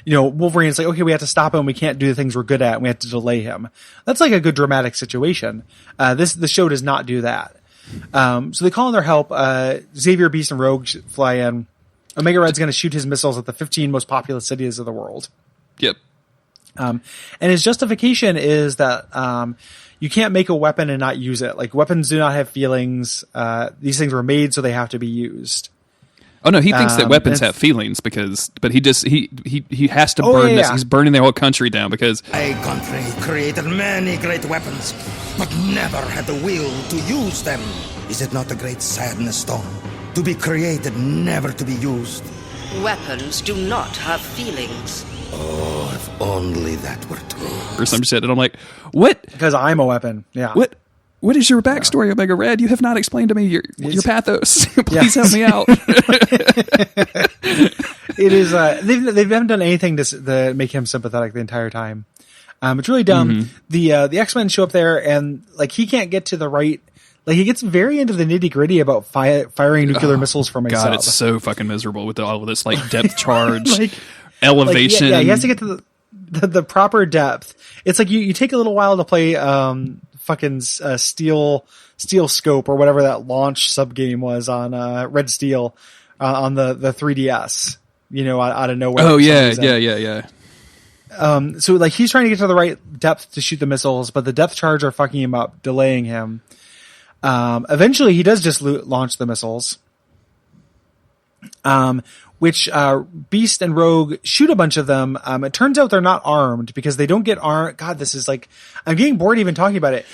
Wolverine's like, okay, we have to stop him. We can't do the things we're good at. And we have to delay him. That's like a good dramatic situation. The show does not do that. So they call in their help. Xavier, Beast, and Rogue fly in. Omega Red's going to shoot his missiles at the 15 most populous cities of the world. Yep. And his justification is that you can't make a weapon and not use it. Like, weapons do not have feelings. These things were made, so they have to be used. Oh no, he thinks that weapons have feelings but he has to burn this. He's burning the whole country down because a country created many great weapons, but never had the will to use them. Is it not a great sadness, Tom? To be created, never to be used. Weapons do not have feelings. Oh, if only that were true. Or some shit, and I'm like, what? Because I'm a weapon. Yeah. What is your backstory, Omega Red? You have not explained to me your pathos. Please help me out. It is. They haven't done anything to make him sympathetic the entire time. It's really dumb. The X-Men show up there, and like he can't get to the right. Like he gets very into the nitty gritty about firing nuclear missiles from a God, sub. it's so fucking miserable with all of this like depth charge, elevation. He has to get to the proper depth. It's like you take a little while to play fucking steel scope or whatever that launch sub game was on Red Steel on the 3DS. You know, out of nowhere. Oh yeah. So like he's trying to get to the right depth to shoot the missiles, but the depth charge are fucking him up, delaying him. Eventually he does just launch the missiles. Which Beast and Rogue shoot a bunch of them. It turns out they're not armed because they don't get armed. God, this is like, I'm getting bored even talking about it.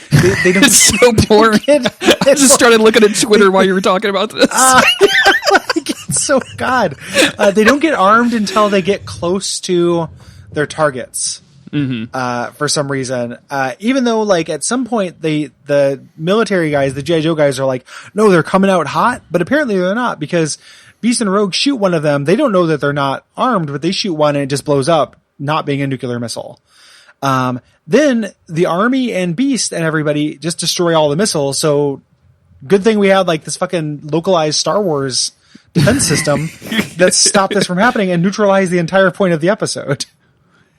They don't, it's so boring. I just started looking at Twitter while you were talking about this. God. They don't get armed until they get close to their targets. For some reason, even though like at some point the military guys, the G.I. Joe guys are like, no, they're coming out hot, but apparently they're not because Beast and Rogue shoot one of them. They don't know that they're not armed, but they shoot one and it just blows up, not being a nuclear missile. Then the army and Beast and everybody just destroy all the missiles. So good thing we had like this fucking localized Star Wars defense system that stopped this from happening and neutralized the entire point of the episode.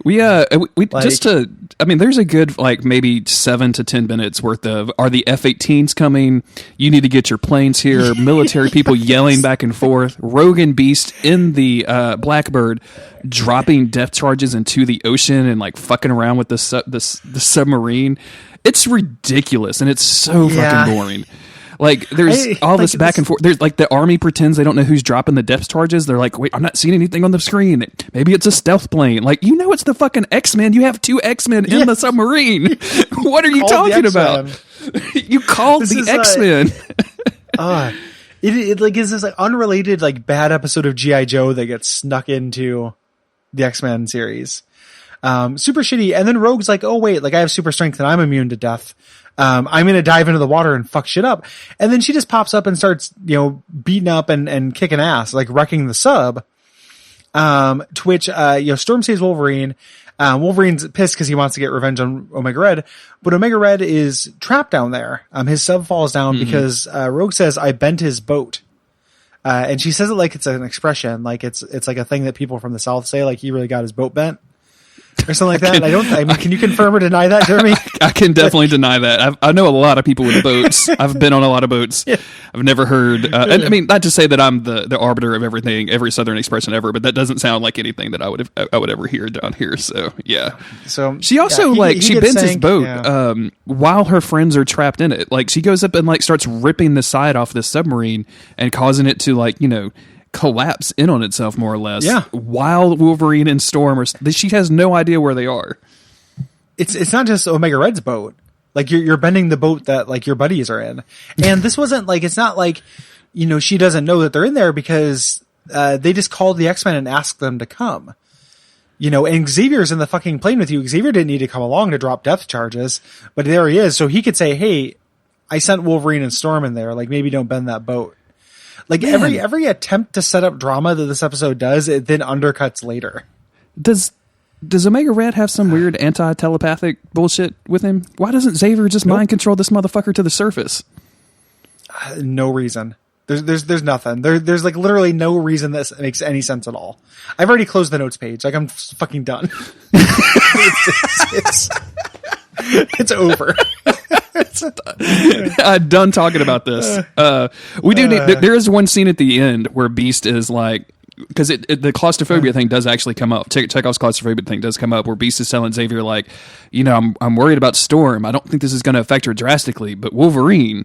We like, just to, I mean, there's a good, like, maybe 7 to 10 minutes worth of, are the F-18s coming? You need to get your planes here. Military people yelling back and forth. Rogue and Beast in the Blackbird dropping depth charges into the ocean and, like, fucking around with the submarine. It's ridiculous, and it's so fucking boring. Like, there's all this back and forth. There's like the army pretends they don't know who's dropping the depth charges. They're like, wait, I'm not seeing anything on the screen. Maybe it's a stealth plane. Like, you know, it's the fucking X-Men. You have 2 X-Men in the submarine. What are you talking about? You called the X-Men. It like is this like unrelated like bad episode of G.I. Joe that gets snuck into the X-Men series. Super shitty. And then Rogue's like, oh wait, like I have super strength and I'm immune to death. I'm going to dive into the water and fuck shit up. And then she just pops up and starts, you know, beating up and kicking ass, like wrecking the sub. To which, Storm saves Wolverine. Wolverine's pissed because he wants to get revenge on Omega Red, but Omega Red is trapped down there. His sub falls down because, Rogue says, I bent his boat. And she says it like it's an expression, like it's like a thing that people from the South say, like he really got his boat bent. Or something like that. Can you confirm or deny that, Jeremy? I can definitely deny that. I know a lot of people with boats. I've been on a lot of boats. Yeah. I've never heard, and I mean, not to say that I'm the arbiter of everything, every Southern expression ever, but that doesn't sound like anything that I would ever hear down here. So yeah. So she also she bends his boat while her friends are trapped in it. Like she goes up and like starts ripping the side off this submarine and causing it to like, you know, collapse in on itself more or less. Yeah. While Wolverine and Storm are, she has no idea where they are. It's not just Omega Red's boat. Like you're bending the boat that like your buddies are in. And this wasn't like, it's not like, you know, she doesn't know that they're in there because, they just called the X-Men and asked them to come. You know, and Xavier's in the fucking plane with you. Xavier didn't need to come along to drop depth charges, but there he is. So he could say, hey, I sent Wolverine and Storm in there. Like maybe don't bend that boat. Like every attempt to set up drama that this episode does, it then undercuts later. Does Omega Red have some weird anti-telepathic bullshit with him? Why doesn't Xavier just mind control this motherfucker to the surface? No reason. There's nothing. There's like literally no reason this makes any sense at all. I've already closed the notes page. Like I'm fucking done. It's over. I'm done talking about this. We do need. There is one scene at the end where Beast is like, because the claustrophobia thing does actually come up. Chekhov's claustrophobia thing does come up where Beast is telling Xavier like, you know, I'm worried about Storm. I don't think this is going to affect her drastically, but Wolverine.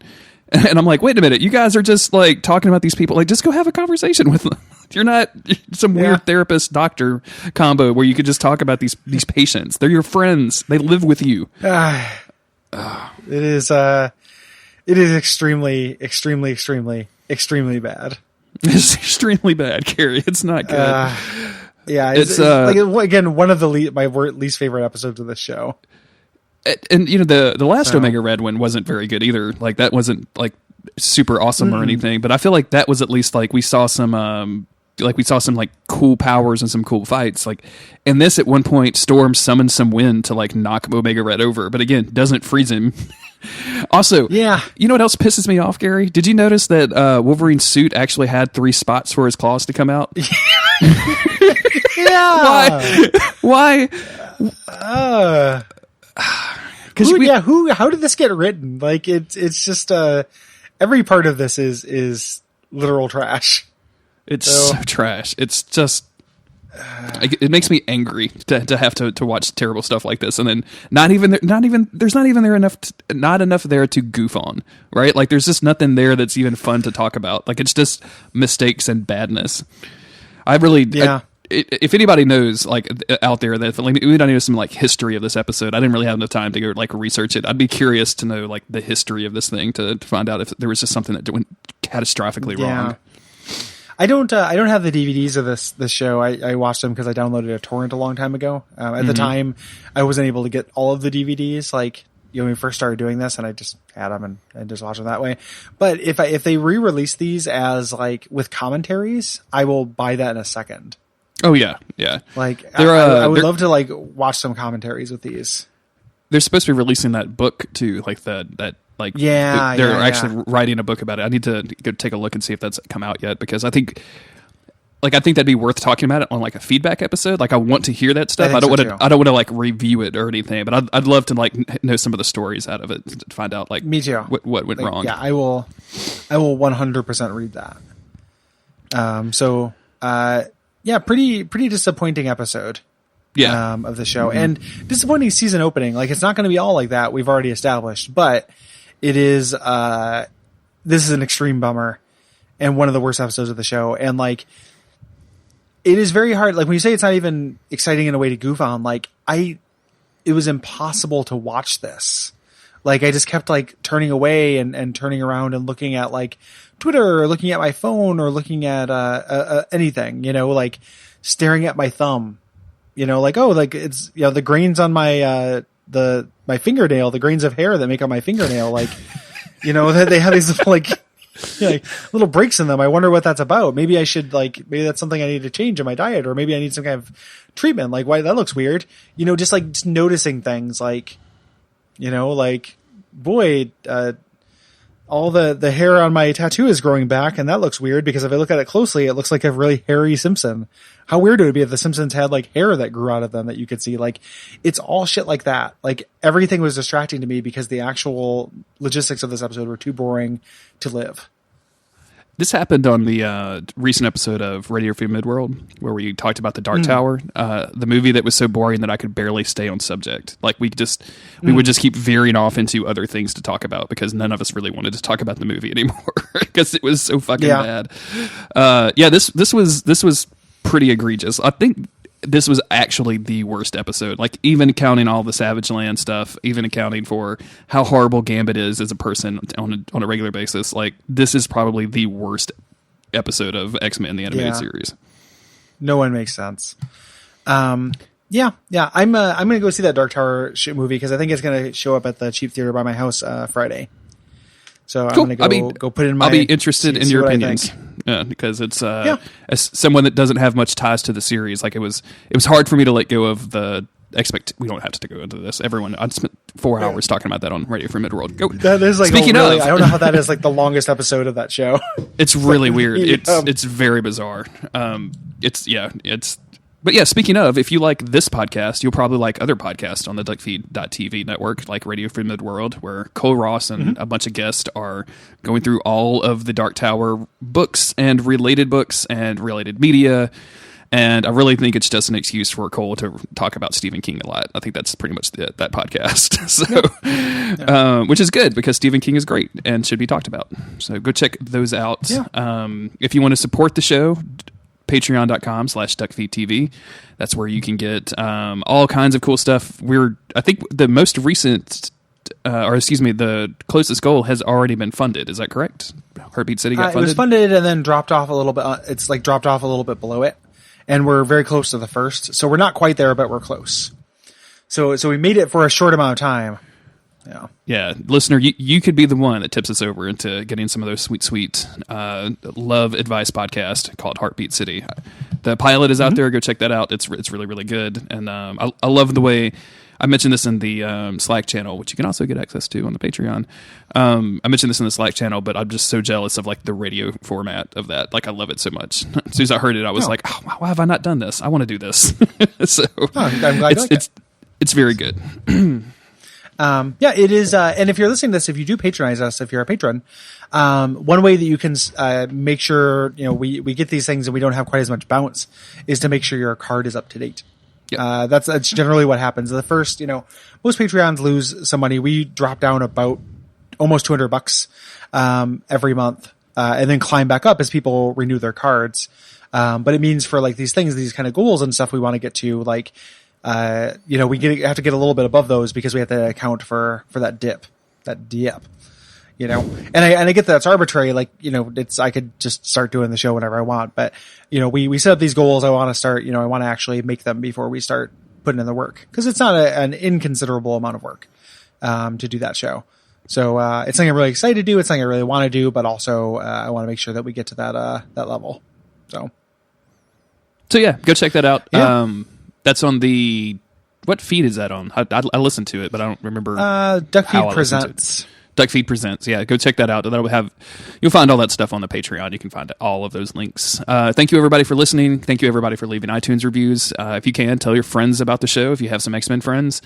And I'm like, wait a minute, you guys are just like talking about these people. Like, just go have a conversation with them. You're not some weird therapist doctor combo where you could just talk about these patients. They're your friends. They live with you. It is extremely, extremely, extremely, extremely bad. It's extremely bad, Carrie. It's not good. It's like, again, one of my least favorite episodes of this show. And the last Omega Red one wasn't very good either. Like, that wasn't like super awesome or anything. But I feel like that was at least like we saw some like cool powers and some cool fights. Like in this, at one point, Storm summons some wind to like knock Omega Red over, but again, doesn't freeze him. Also, you know what else pisses me off, Gary? Did you notice that Wolverine's suit actually had 3 spots for his claws to come out? Why? How did this get written? Like it's just every part of this is literal trash. It's so trash. It's just it makes me angry to have to watch terrible stuff like this, and then not even enough there to goof on, right? Like there's just nothing there that's even fun to talk about. Like it's just mistakes and badness. If anybody knows, like out there, that like, we don't know some like history of this episode. I didn't really have enough time to go like research it. I'd be curious to know like the history of this thing to find out if there was just something that went catastrophically wrong. I don't have the DVDs of this show. I watched them because I downloaded a torrent a long time ago. At the time, I wasn't able to get all of the DVDs. Like when we first started doing this, and I just had them and just watched them that way. But if they re-release these as like with commentaries, I will buy that in a second. Oh yeah. Like I would love to like watch some commentaries with these. They're supposed to be releasing that book too, like they're actually writing a book about it. I need to go take a look and see if that's come out yet, because I think that'd be worth talking about it on like a feedback episode. Like I want to hear that stuff. I don't want to like review it or anything, but I'd love to like know some of the stories out of it to find out like me too what went wrong. Yeah, I will 100% read that. Pretty disappointing episode. Of the show, and disappointing season opening. Like it's not going to be all like that. We've already established, but it is. This is an extreme bummer, and one of the worst episodes of the show. And like, it is very hard. Like when you say it's not even exciting in a way to goof on, like it was impossible to watch this. Like I just kept like turning away and turning around and looking at like Twitter or looking at my phone or looking at anything, like staring at my thumb, like, oh, like it's, the grains on my my fingernail, the grains of hair that make on my fingernail, like, they have these like little breaks in them. I wonder what that's about. Maybe maybe that's something I need to change in my diet, or maybe I need some kind of treatment. Like, why that looks weird, just noticing things like, like, boy, all the hair on my tattoo is growing back, and that looks weird because if I look at it closely, it looks like a really hairy Simpson. How weird it would be if the Simpsons had like hair that grew out of them that you could see. Like, it's all shit like that. Like, everything was distracting to me because the actual logistics of this episode were too boring to live. This happened on the recent episode of Radio Free Midworld, where we talked about the Dark Tower, the movie that was so boring that I could barely stay on subject. Like we would just keep veering off into other things to talk about because none of us really wanted to talk about the movie anymore because it was so fucking bad. This was pretty egregious. I think this was actually the worst episode. Like, even counting all the Savage Land stuff, even accounting for how horrible Gambit is as a person on a regular basis, like, this is probably the worst episode of X-Men the animated series. No one makes sense. I'm gonna go see that Dark Tower movie because I think it's gonna show up at the cheap theater by my house Friday. So cool. I'm gonna go put it in my. I'll be interested in your opinions. Yeah, because it's as someone that doesn't have much ties to the series, like it was hard for me to let go of the we don't have to go into this. Everyone, I spent 4 hours talking about that on Radio Free Midworld. Go. That is like speaking of, I don't know how that is like the longest episode of that show. It's really weird. It's very bizarre. But yeah, speaking of, if you like this podcast, you'll probably like other podcasts on the Duckfeed.tv network, like Radio Free Midworld, where Cole Ross and a bunch of guests are going through all of the Dark Tower books and related media. And I really think it's just an excuse for Cole to talk about Stephen King a lot. I think that's pretty much that podcast. So, which is good because Stephen King is great and should be talked about. So go check those out. Yeah. If you want to support the show, patreon.com/Duckfeed.tv. That's where you can get all kinds of cool stuff. I think the most recent, the closest goal has already been funded. Is that correct? Heartbeat City got funded? It was funded and then dropped off a little bit. It's like dropped off a little bit below it. And we're very close to the first. So we're not quite there, but we're close. So we made it for a short amount of time. Yeah. Yeah. Listener, you could be the one that tips us over into getting some of those sweet love advice podcast called Heartbeat City. The pilot is out there. Go check that out. It's really, really good. And I love the way I mentioned this in the Slack channel, which you can also get access to on the Patreon. I mentioned this in the Slack channel, but I'm just so jealous of like the radio format of that. Like I love it so much. As soon as I heard it, I was like, oh, why have I not done this? I want to do this. So I'm glad it's very good. Yeah, it is. And if you're listening to this, if you do patronize us, if you're a patron, one way that you can make sure we get these things and we don't have quite as much bounce is to make sure your card is up to date. Yep. That's generally what happens. The first, most Patreons lose some money. We drop down about almost $200 every month, and then climb back up as people renew their cards. But it means for like these things, these kind of goals and stuff we want to get to, like, we have to get a little bit above those because we have to account for that dip. And I get that it's arbitrary. Like, I could just start doing the show whenever I want, but we set up these goals. I want to start, I want to actually make them before we start putting in the work. Cause it's not an inconsiderable amount of work, to do that show. So, it's something I'm really excited to do. It's something I really want to do, but also, I want to make sure that we get to that level. So yeah, go check that out. Yeah. That's on what feed is that on? I listened to it, but I don't remember. Duckfeed Presents. Duckfeed Presents. Yeah, go check that out. You'll find all that stuff on the Patreon. You can find all of those links. Thank you, everybody, for listening. Thank you, everybody, for leaving iTunes reviews. If you can, tell your friends about the show. If you have some X-Men friends,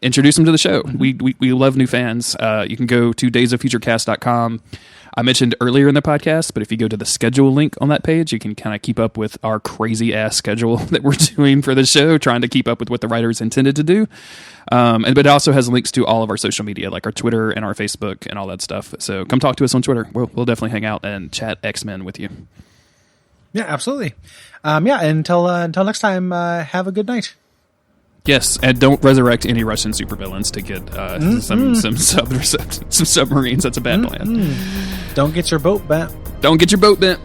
introduce them to the show. We love new fans. You can go to daysoffuturecast.com. I mentioned earlier in the podcast, but if you go to the schedule link on that page, you can kind of keep up with our crazy ass schedule that we're doing for the show, trying to keep up with what the writers intended to do. But it also has links to all of our social media, like our Twitter and our Facebook and all that stuff. So come talk to us on Twitter. We'll definitely hang out and chat X-Men with you. Yeah, absolutely. Until next time, have a good night. Yes, and don't resurrect any Russian supervillains to get some submarines. That's a bad plan. Don't get your boat bent. Don't get your boat bent.